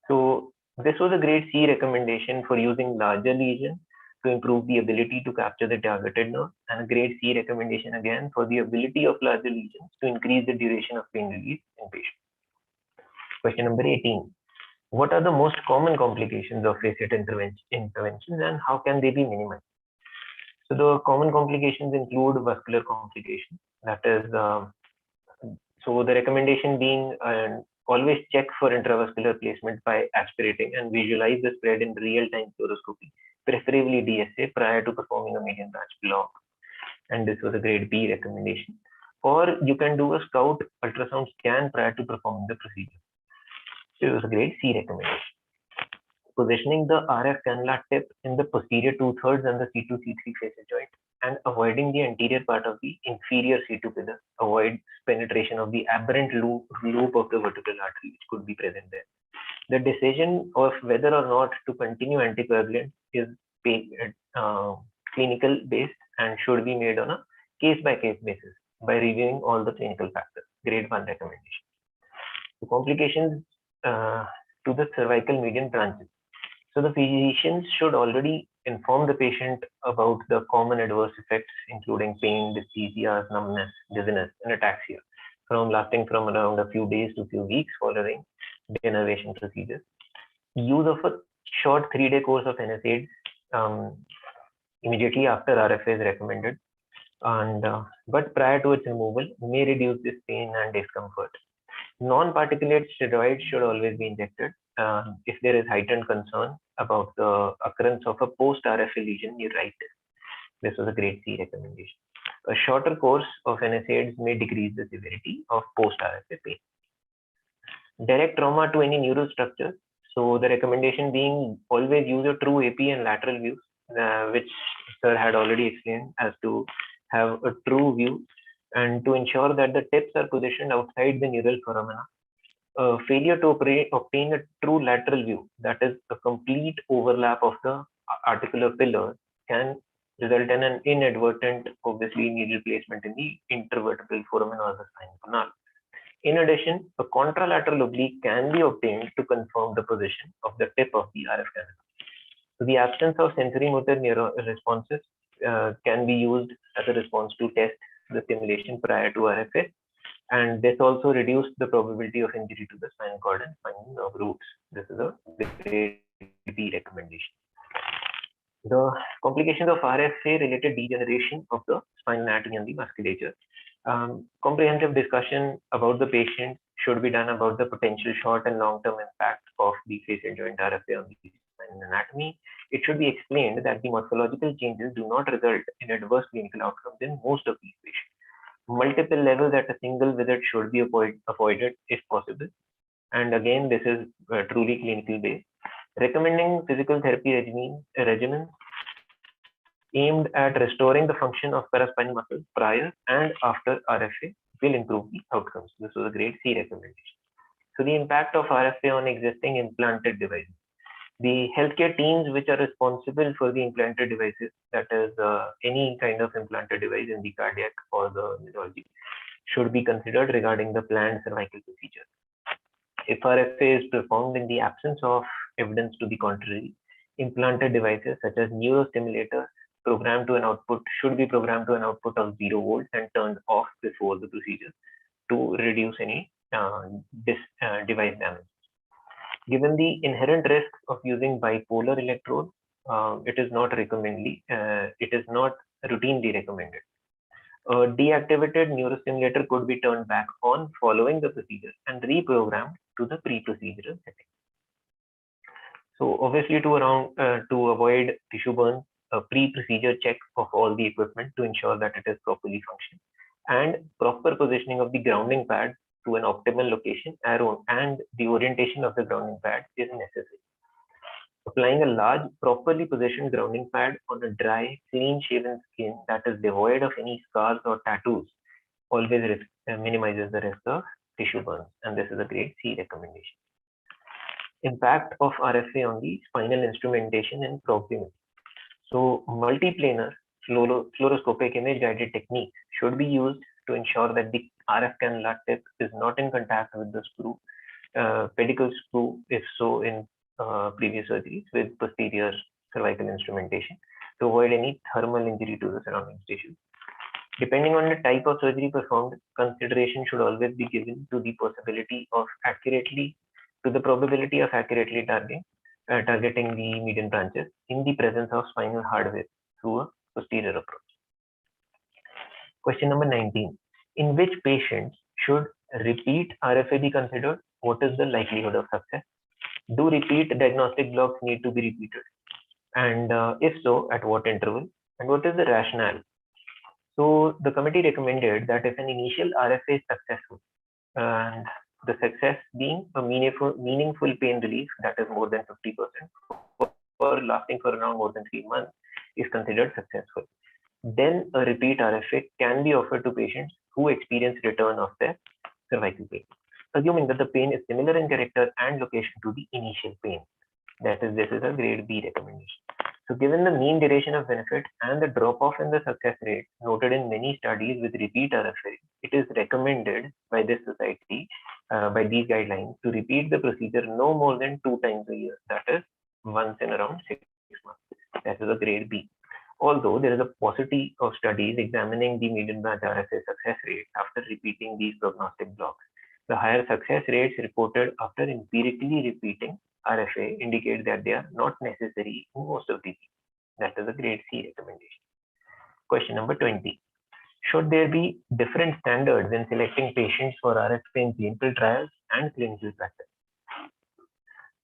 So this was a grade C recommendation for using larger lesions to improve the ability to capture the targeted nerve, and a grade C recommendation again for the ability of larger lesions to increase the duration of pain relief in patients. Question number 18. What are the most common complications of facet interventions and how can they be minimized? So the common complications include vascular complications. That is, so the recommendation being always check for intravascular placement by aspirating and visualize the spread in real-time fluoroscopy, preferably DSA, prior to performing a median branch block. And this was a grade B recommendation. Or you can do a scout ultrasound scan prior to performing the procedure. So it was a grade C recommendation. Positioning the RF cannula tip in the posterior 2/3 and the C2-C3 phase joint and avoiding the anterior part of the inferior C2 pillar avoids penetration of the aberrant loop of the vertebral artery, which could be present there. The decision of whether or not to continue anticoagulant is clinical based and should be made on a case-by-case basis by reviewing all the clinical factors. Grade 1 recommendation. The complications to the cervical median branches. So the physicians should already inform the patient about the common adverse effects, including pain, dysesthesia, numbness, dizziness, and ataxia, lasting from around a few days to few weeks following denervation procedures. Use of a short 3-day course of NSAIDs immediately after RFA is recommended, and but prior to its removal may reduce this pain and discomfort. Non-particulate steroids should always be injected if there is heightened concern about the occurrence of a post-RFA lesion near right. This was a grade C recommendation. A shorter course of NSAIDs may decrease the severity of post-RFA pain. Direct trauma to any neurostructure. So the recommendation being always use a true AP and lateral views, which sir had already explained, as to have a true view and to ensure that the tips are positioned outside the neural foramina. Failure to obtain a true lateral view, that is a complete overlap of the articular pillars, can result in an inadvertent, obviously, knee replacement in the intervertebral foramen or the spinal canal. In addition, a contralateral oblique can be obtained to confirm the position of the tip of the RF canal. So the absence of sensory motor responses can be used as a response to test the stimulation prior to RFA, and this also reduced the probability of injury to the spinal cord and spinal nerve roots. This is a grade B recommendation. The complications of RFA related degeneration of the spinal anatomy and the musculature. Comprehensive discussion about the patient should be done about the potential short and long-term impact of the facet joint RFA on the spinal anatomy. It should be explained that the morphological changes do not result in adverse clinical outcomes in most of these patients. Multiple levels at a single visit should be avoided if possible. And again, this is truly clinical based. Recommending physical therapy regimens aimed at restoring the function of paraspinal muscles prior and after RFA will improve the outcomes. This was a grade C recommendation. So the impact of RFA on existing implanted devices. The healthcare teams which are responsible for the implanted devices, that is any kind of implanted device in the cardiac or the neurology, should be considered regarding the planned cervical procedure. If RFA is performed in the absence of evidence to the contrary, implanted devices such as neurostimulators programmed to an output should be programmed to an output of 0 volts and turned off before the procedure to reduce any device damage. Given the inherent risks of using bipolar electrode, it is not routinely recommended. A deactivated neurostimulator could be turned back on following the procedure and reprogrammed to the pre-procedural setting. So obviously to avoid tissue burns, a pre-procedure check of all the equipment to ensure that it is properly functioning, and proper positioning of the grounding pad to an optimal location and the orientation of the grounding pad is necessary. Applying a large, properly positioned grounding pad on a dry, clean-shaven skin that is devoid of any scars or tattoos always minimizes the risk of tissue burns, and this is a grade C recommendation. Impact of RFA on the spinal instrumentation and proximity. So multiplanar fluoroscopic image-guided techniques should be used to ensure that the RF cannula tip is not in contact with the screw, pedicle screw, if so in previous surgeries with posterior cervical instrumentation, to avoid any thermal injury to the surrounding tissues. Depending on the type of surgery performed, consideration should always be given to the probability of accurately targeting the median branches in the presence of spinal hardware through a posterior approach. Question number 19. In which patients should repeat RFA be considered? What is the likelihood of success? Do repeat diagnostic blocks need to be repeated? And if so, at what interval? And what is the rationale? So the committee recommended that if an initial RFA is successful, and the success being a meaningful pain relief that is more than 50% or lasting for around more than 3 months is considered successful. Then a repeat RFA can be offered to patients who experience return of their cervical pain, assuming that the pain is similar in character and location to the initial pain. That is, this is a grade B recommendation. So given the mean duration of benefit and the drop-off in the success rate noted in many studies with repeat RFA, it is recommended by this society, by these guidelines, to repeat the procedure no more than 2 times a year. That is once in around 6 months. That is a grade B. Although there is a paucity of studies examining the medial branch RFA success rate after repeating these prognostic blocks. The higher success rates reported after empirically repeating RFA indicate that they are not necessary in most of these. That is a grade C recommendation. Question number 20. Should there be different standards in selecting patients for RFA in clinical trials and clinical practice?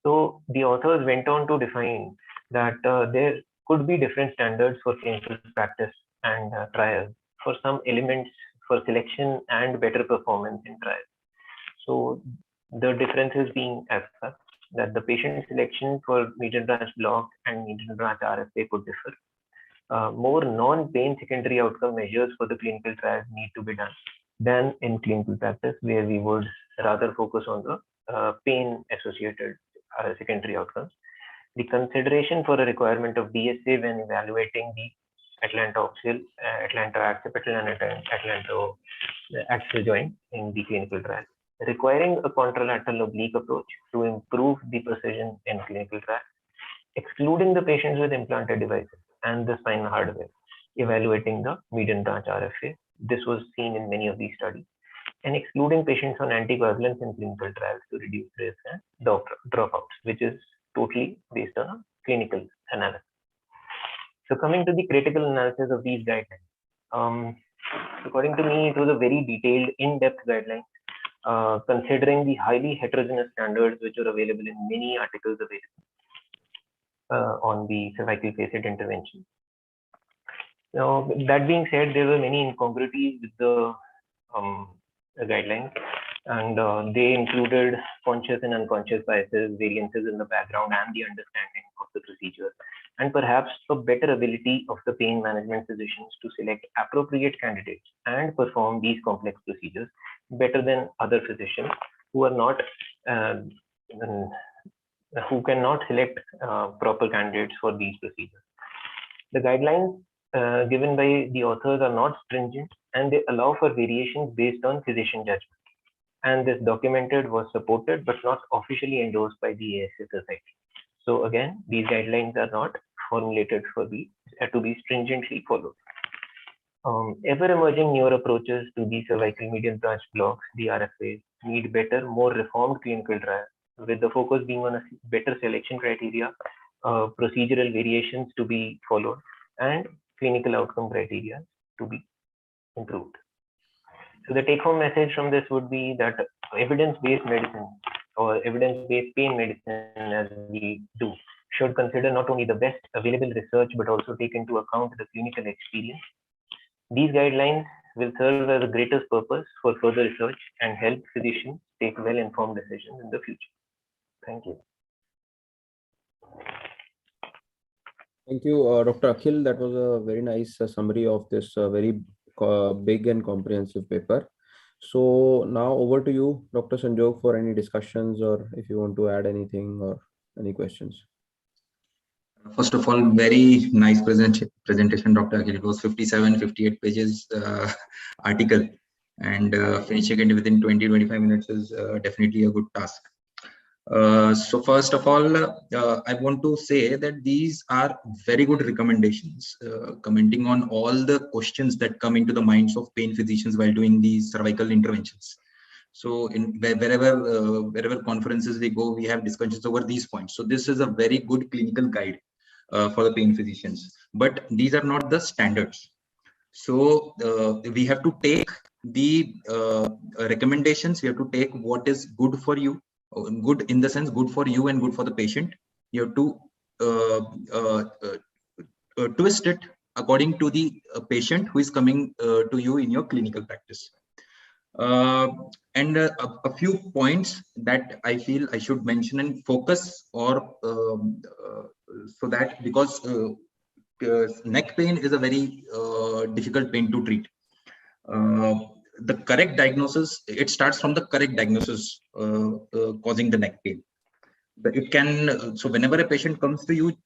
So the authors went on to define that there could be different standards for clinical practice and trials for some elements for selection and better performance in trials. So the differences being as such that the patient selection for medial branch block and medial branch RFA could differ. More non-pain secondary outcome measures for the clinical trials need to be done than in clinical practice, where we would rather focus on the pain associated secondary outcomes. The consideration for a requirement of DSA when evaluating the Atlanto-occipital and Atlanto-axial joint in the clinical trial, requiring a contralateral oblique approach to improve the precision in clinical trial, excluding the patients with implanted devices and the spinal hardware, evaluating the median branch RFA. This was seen in many of these studies, and excluding patients on anticoagulants in clinical trials to reduce risk and dropouts, which is totally based on a clinical analysis. So coming to the critical analysis of these guidelines, according to me, it was a very detailed, in-depth guideline, considering the highly heterogeneous standards which are available in many articles available on the cervical facet intervention. Now, that being said, there were many incongruities with the guidelines, and they included conscious and unconscious biases, variances in the background and the understanding of the procedure, and perhaps a better ability of the pain management physicians to select appropriate candidates and perform these complex procedures better than other physicians who are not who cannot select proper candidates for these procedures. The guidelines given by the authors are not stringent, and they allow for variations based on physician judgment. And this documented was supported but not officially endorsed by the ASA Society. So again, these guidelines are not formulated for to be stringently followed. Ever-emerging newer approaches to the cervical medial branch blocks, the RFAs, need better, more reformed clinical trials, with the focus being on a better selection criteria, procedural variations to be followed, and clinical outcome criteria to be improved. So the take-home message from this would be that evidence-based medicine or evidence-based pain medicine, as we do, should consider not only the best available research, but also take into account the clinical experience. These guidelines will serve as the greatest purpose for further research and help physicians take well-informed decisions in the future. Thank you. Thank you, Dr. Akhil. That was a very nice summary of this very big and comprehensive paper. So now over to you, Dr. Sanjog, for any discussions or if you want to add anything or any questions. First of all, very nice presentation, Dr. Akhil. It was 57, 58 pages article, and finishing it within 20-25 minutes is definitely a good task. So first of all, I want to say that these are very good recommendations, commenting on all the questions that come into the minds of pain physicians while doing these cervical interventions. So in wherever conferences we go, we have discussions over these points. So this is a very good clinical guide for the pain physicians, but these are not the standards. So we have to take the recommendations. We have to take what is good for you. Good in the sense good for you and good for the patient. You have to twist it according to the patient who is coming to you in your clinical practice. And a few points that I feel I should mention and focus, or so that because neck pain is a very difficult pain to treat. The correct diagnosis, it starts from the correct diagnosis causing the neck pain. it can, so whenever a patient comes to you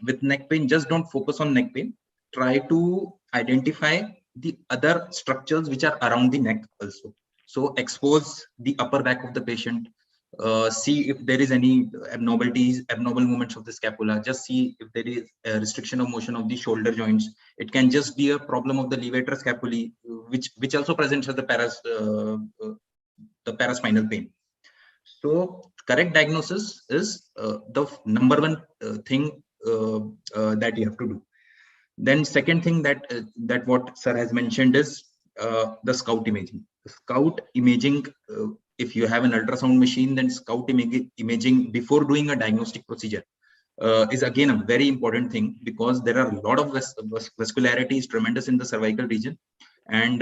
with neck pain, just don't focus on neck pain. Try to identify the other structures which are around the neck also. So expose the upper back of the patient, see if there is any abnormal movements of the scapula, just see if there is a restriction of motion of the shoulder joints. It can just be a problem of the levator scapulae, which also presents as the paraspinal pain. So correct diagnosis is the number one thing that you have to do. Then second thing that what sir has mentioned is the scout imaging. Scout imaging, if you have an ultrasound machine, then scout imaging before doing a diagnostic procedure is again a very important thing, because there are a lot of vascularity is tremendous in the cervical region. And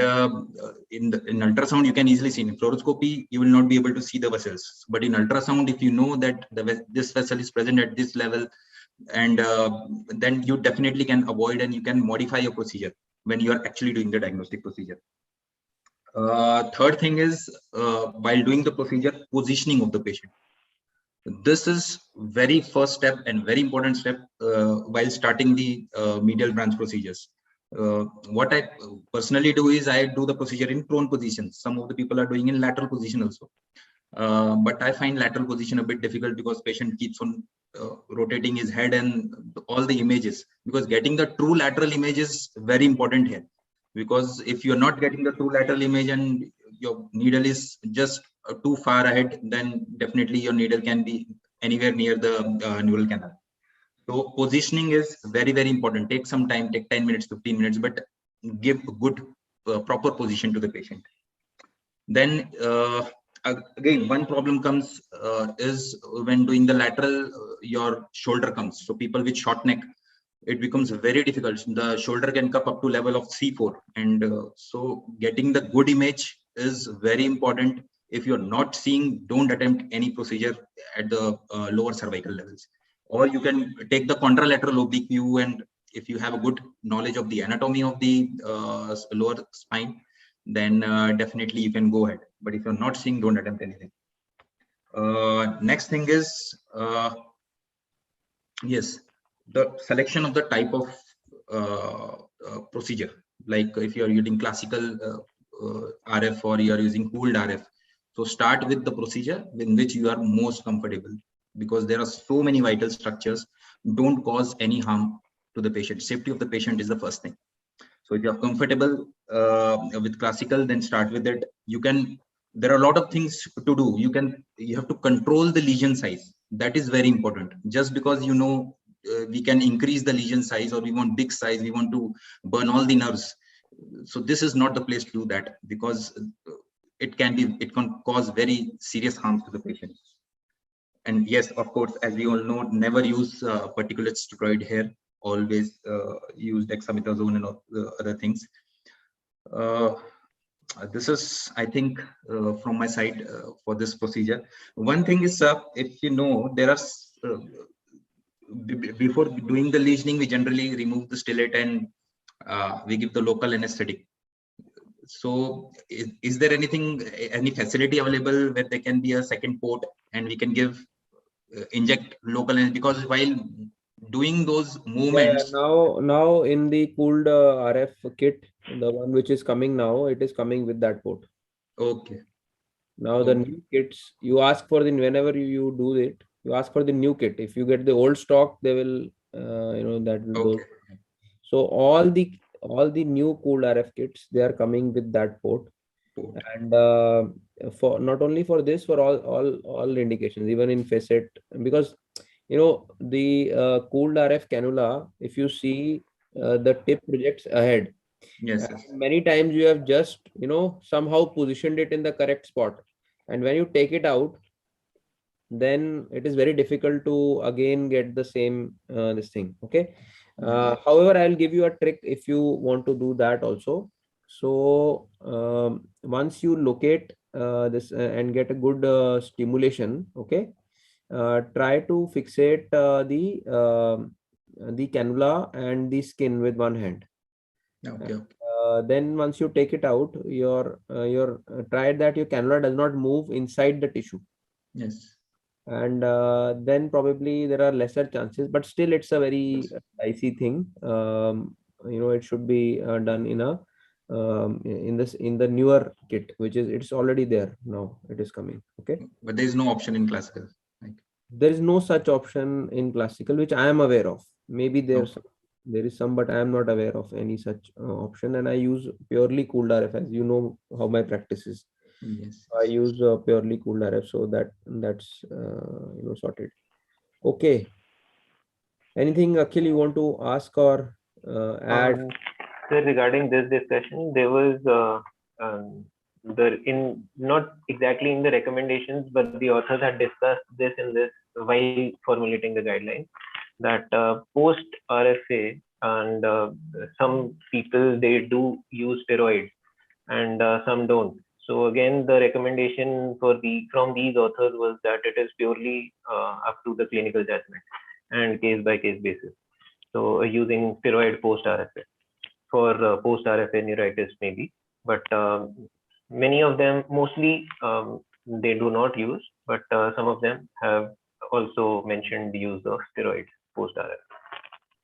in ultrasound, you can easily see. In fluoroscopy, you will not be able to see the vessels. But in ultrasound, if you know that this vessel is present at this level, and then you definitely can avoid and you can modify your procedure when you are actually doing the diagnostic procedure. Third thing is while doing the procedure, positioning of the patient. This is very first step and very important step while starting the medial branch procedures. What I personally do is I do the procedure in prone position. Some of the people are doing in lateral position also. But I find lateral position a bit difficult because patient keeps on rotating his head and all the images, because getting the true lateral image is very important here. Because if you're not getting the true lateral image and your needle is just too far ahead, then definitely your needle can be anywhere near the neural canal. So positioning is very, very important. Take some time, take 10 minutes, 15 minutes, but give a good proper position to the patient. Then again, one problem comes is when doing the lateral, your shoulder comes. So people with short neck, it becomes very difficult. The shoulder can come up to level of C4. And so getting the good image is very important. If you're not seeing, don't attempt any procedure at the lower cervical levels. Or you can take the contralateral oblique view, and if you have a good knowledge of the anatomy of the lower spine, then definitely you can go ahead. But if you're not seeing, don't attempt anything. Next thing is, yes, the selection of the type of procedure. Like if you're using classical RF or you're using cooled RF. So start with the procedure in which you are most comfortable, because there are so many vital structures. Don't cause any harm to the patient. Safety of the patient is the first thing. So if you're comfortable with classical, then start with it. You can, there are a lot of things to do. You have to control the lesion size. That is very important. Just because you know we can increase the lesion size, or we want big size, we want to burn all the nerves. So this is not the place to do that, because it can cause very serious harm to the patient. And yes, of course, as we all know, never use particulate steroid here. Always use dexamethasone and other things. This is, I think, from my side for this procedure. One thing is, if you know, there are before doing the lesioning, we generally remove the stellate and we give the local anesthetic. So is there any facility available where there can be a second port and we can give inject local, because while doing those movements, now in the cooled RF kit, the one which is coming now, it is coming with that port. Okay. Now the new kits, you ask for the, whenever you do it, you ask for the new kit. If you get the old stock, they will that will go. So all the new cooled RF kits, they are coming with that port. And for not only for this, for all indications, even in facet, because the cooled RF cannula, if you see, the tip projects ahead. Yes. Many times you have just somehow positioned it in the correct spot, and when you take it out, then it is very difficult to again get the same this thing. Okay. However, I'll give you a trick if you want to do that also. So once you locate this and get a good stimulation, okay, try to fixate the cannula and the skin with one hand. Okay. Then once you take it out, try that your cannula does not move inside the tissue. Yes. and then probably there are lesser chances, but still it's a very dicey thing. It should be done in a in the newer kit, which is it's already there now. It is coming. Okay, But there is no option in classical. Like, there is no such option in classical, which I am aware of. Maybe there is some, but I am not aware of any such option, and I use purely cooled RF, as you know how my practice is. yes. I use purely cooled RF, so that's sorted. Okay. Anything, Akhil, you want to ask or add? So regarding this discussion, there was not exactly in the recommendations, but the authors had discussed this in this while formulating the guidelines, that post RFA and some people, they do use steroids and some don't. So again, the recommendation from these authors was that it is purely up to the clinical judgment and case by case basis. So using steroid post RFA for post RFA neuritis maybe, but many of them, mostly they do not use, but some of them have also mentioned the use of steroids post RFA.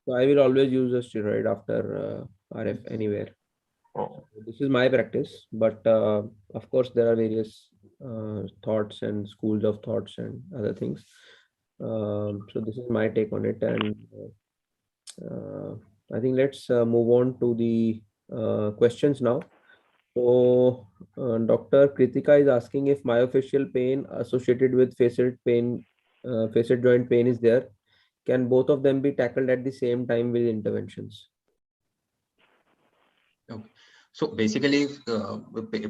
So I will always use a steroid after RF anywhere. Oh. This is my practice, but of course there are various thoughts and schools of thoughts and other things. So this is my take on it, and I think let's move on to the questions now. So Dr. Kritika is asking if myofascial pain associated with facet joint pain is there. Can both of them be tackled at the same time with interventions? Okay. So basically,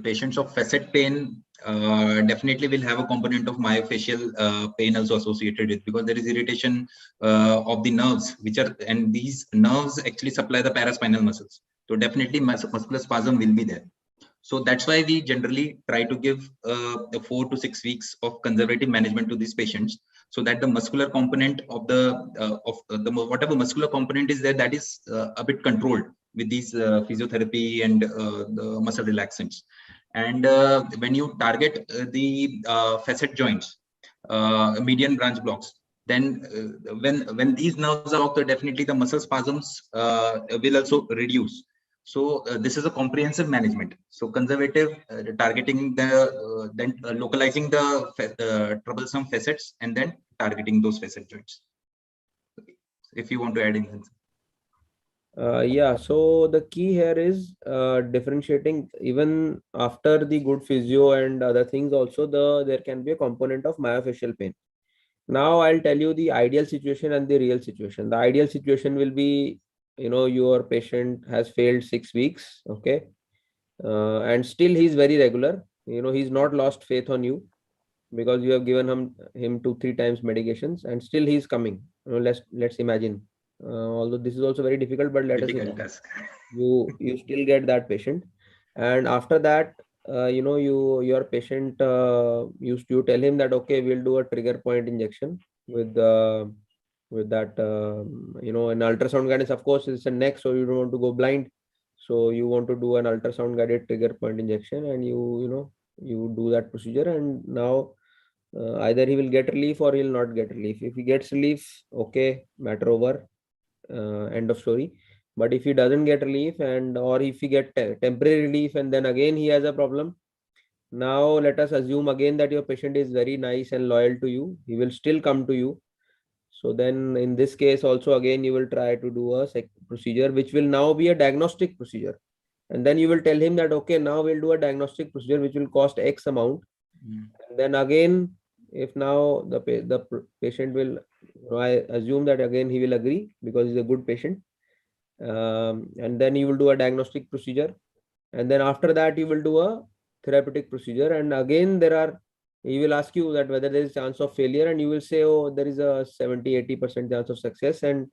patients of facet pain definitely will have a component of myofascial pain also associated with, because there is irritation of the nerves, and these nerves actually supply the paraspinal muscles. So definitely muscular spasm will be there. So that's why we generally try to give 4 to 6 weeks of conservative management to these patients, so that the muscular component of whatever muscular component is there, that is a bit controlled with these physiotherapy and the muscle relaxants. And when you target the facet joints, median branch blocks, then when these nerves are blocked, definitely the muscle spasms will also reduce. So this is a comprehensive management. So conservative targeting then localizing the troublesome facets, and then targeting those facet joints. If you want to add anything. Yeah, so the key here is differentiating. Even after the good physio and other things, also there can be a component of myofascial pain. Now I'll tell you the ideal situation and the real situation. The ideal situation will be, your patient has failed 6 weeks, okay, and still he's very regular. He's not lost faith on you, because you have given him 2-3 times medications, and still he's coming. Let's imagine. Although this is also very difficult, but let us imagine you still get that patient, and after that, your patient, you tell him that okay, we'll do a trigger point injection with that an ultrasound guidance. Of course, it's a neck, so you don't want to go blind, so you want to do an ultrasound guided trigger point injection, and you do that procedure, and now either he will get relief or he'll not get relief. If he gets relief, okay, matter over, end of story. But if he doesn't get relief, or if he get temporary relief and then again he has a problem, now let us assume again that your patient is very nice and loyal to you, he will still come to you. So then in this case also, again you will try to do a procedure which will now be a diagnostic procedure, and then you will tell him that okay, now we'll do a diagnostic procedure which will cost X amount. And then again, if now the patient will, I assume that again he will agree because he's a good patient, and then you will do a diagnostic procedure, and then after that you will do a therapeutic procedure, and again he will ask you that whether there is chance of failure, and you will say, oh, there is a 70-80% chance of success, and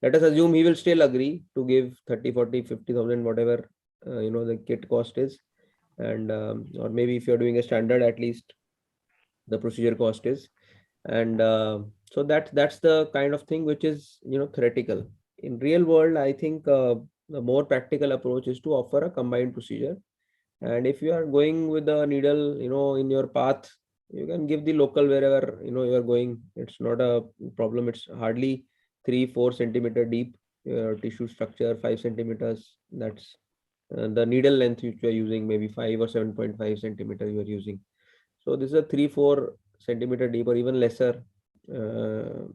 let us assume he will still agree to give 30, 40, 50,000, whatever the kit cost is, and or maybe if you're doing a standard, at least the procedure cost is, and so that's the kind of thing which is theoretical. In real world, I think the more practical approach is to offer a combined procedure, and if you are going with the needle in your path, you can give the local wherever you are going. It's not a problem. It's hardly 3-4 centimeter deep tissue structure, 5 centimeters. That's the needle length which you are using, maybe 5 or 7.5 centimeter you are using. So this is a 3-4 centimeter deep or even lesser, and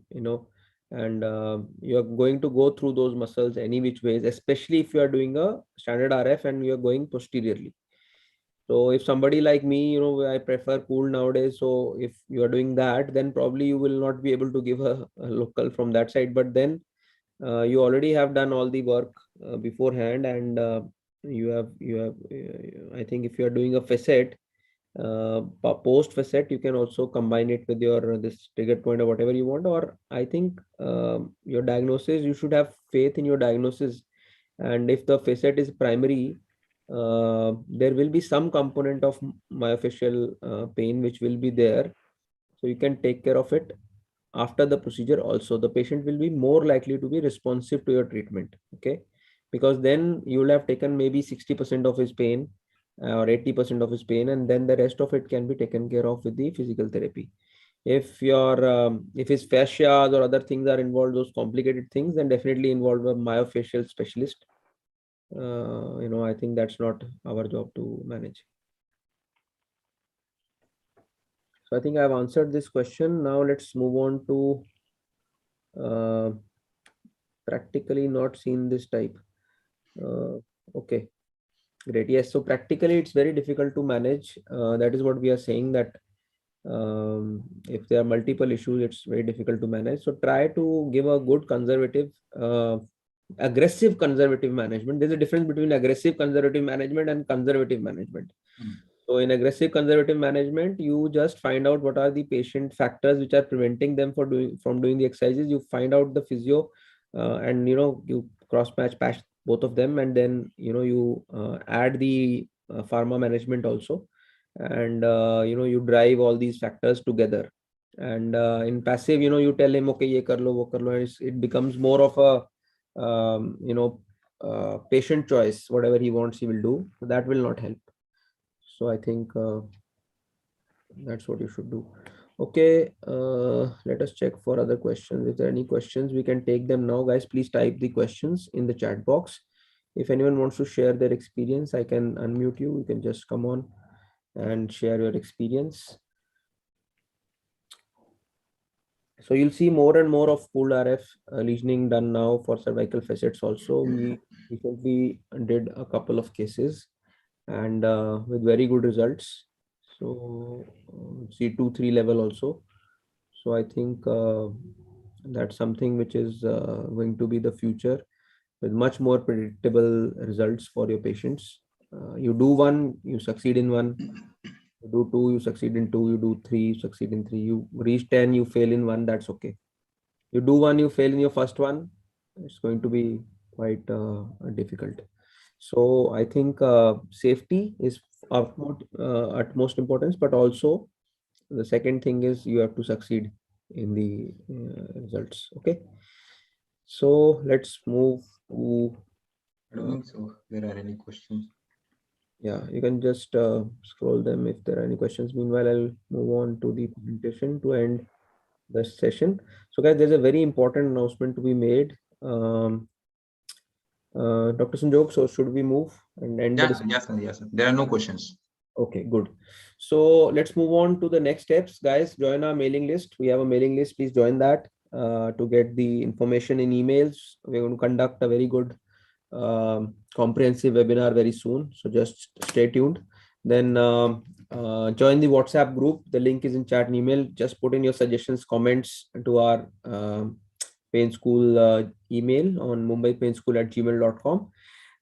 you are going to go through those muscles any which ways, especially if you are doing a standard RF and you are going posteriorly. So if somebody like me, I prefer cool nowadays. So if you are doing that, then probably you will not be able to give a local from that side. But then you already have done all the work beforehand, and you have. I think if you are doing a facet, post facet, you can also combine it with your this trigger point or whatever you want. Or I think your diagnosis, you should have faith in your diagnosis. And if the facet is primary, there will be some component of myofascial pain which will be there. So you can take care of it after the procedure also. The patient will be more likely to be responsive to your treatment. Okay. Because then you will have taken maybe 60% of his pain or 80% of his pain, and then the rest of it can be taken care of with the physical therapy. If if his fascias or other things are involved, those complicated things, then definitely involve a myofascial specialist. I think that's not our job to manage. So I think I've answered this question. Now let's move on to practically not seen this type. Okay, great. Yes, so practically it's very difficult to manage. That is what we are saying, that if there are multiple issues, it's very difficult to manage. So try to give a good conservative, aggressive conservative management. There's a difference between aggressive conservative management and conservative management. So in aggressive conservative management, you just find out what are the patient factors which are preventing them from doing the exercises. You find out the physio, and you cross patch both of them, and then you add the pharma management also, and you drive all these factors together. And in passive, you tell him, okay, ye kar lo, wo kar lo, and it becomes more of a patient choice. Whatever he wants, he will do. So that will not help. So I think that's what you should do. Okay, let us check for other questions. If there are any questions, we can take them now. Guys, please type the questions in the chat box. If anyone wants to share their experience, I can unmute you. You can just come on and share your experience. So you'll see more and more of pooled RF lesioning done now for cervical facets also. We recently did a couple of cases, and with very good results. So C23 level also. So I think that's something which is going to be the future, with much more predictable results for your patients. You do one, you succeed in one. You do two, you succeed in two. You do three, you succeed in three. You reach 10, you fail in one. That's okay. You do one, you fail in your first one. It's going to be quite difficult. So I think safety is of utmost importance, but also the second thing is you have to succeed in the results. Okay. So let's move to. I don't think so. There are any questions? Yeah, you can just scroll them if there are any questions. Meanwhile, I'll move on to the presentation to end the session. So guys, there's a very important announcement to be made. Dr. Sanjog, so should we move and end? Yes, sir. There are no questions. Okay, good. So let's move on to the next steps. Guys, join our mailing list. We have a mailing list. Please join that to get the information in emails. We're going to conduct a very good comprehensive webinar very soon. So just stay tuned. Then join the WhatsApp group. The link is in chat and email. Just put in your suggestions, comments to our Pain School email on mumbaiPainSchool@gmail.com.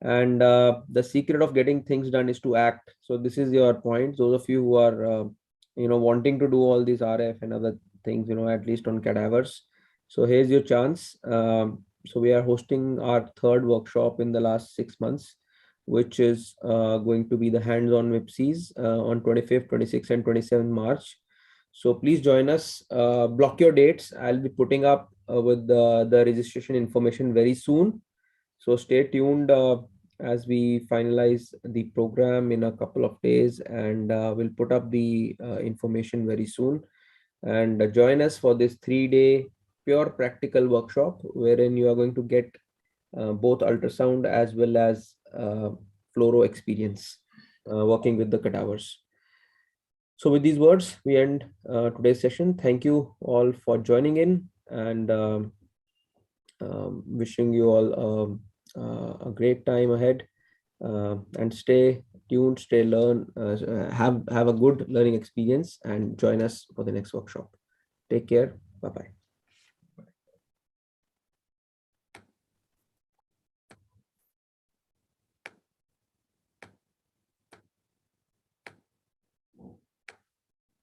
And the secret of getting things done is to act. So this is your point. Those of you who are wanting to do all these RF and other things, at least on cadavers. So here's your chance. So we are hosting our third workshop in the last 6 months, which is going to be the hands-on MIPCs on 25th, 26th, and 27th March. So please join us. Block your dates. I'll be putting up with the registration information very soon. So stay tuned as we finalize the program in a couple of days, and we'll put up the information very soon. And join us for this 3-day pure practical workshop, wherein you are going to get both ultrasound as well as fluoro experience working with the cadavers. So with these words, we end today's session. Thank you all for joining in, and wishing you all a great time ahead, and stay tuned, have a good learning experience, and join us for the next workshop. Take care. Bye-bye.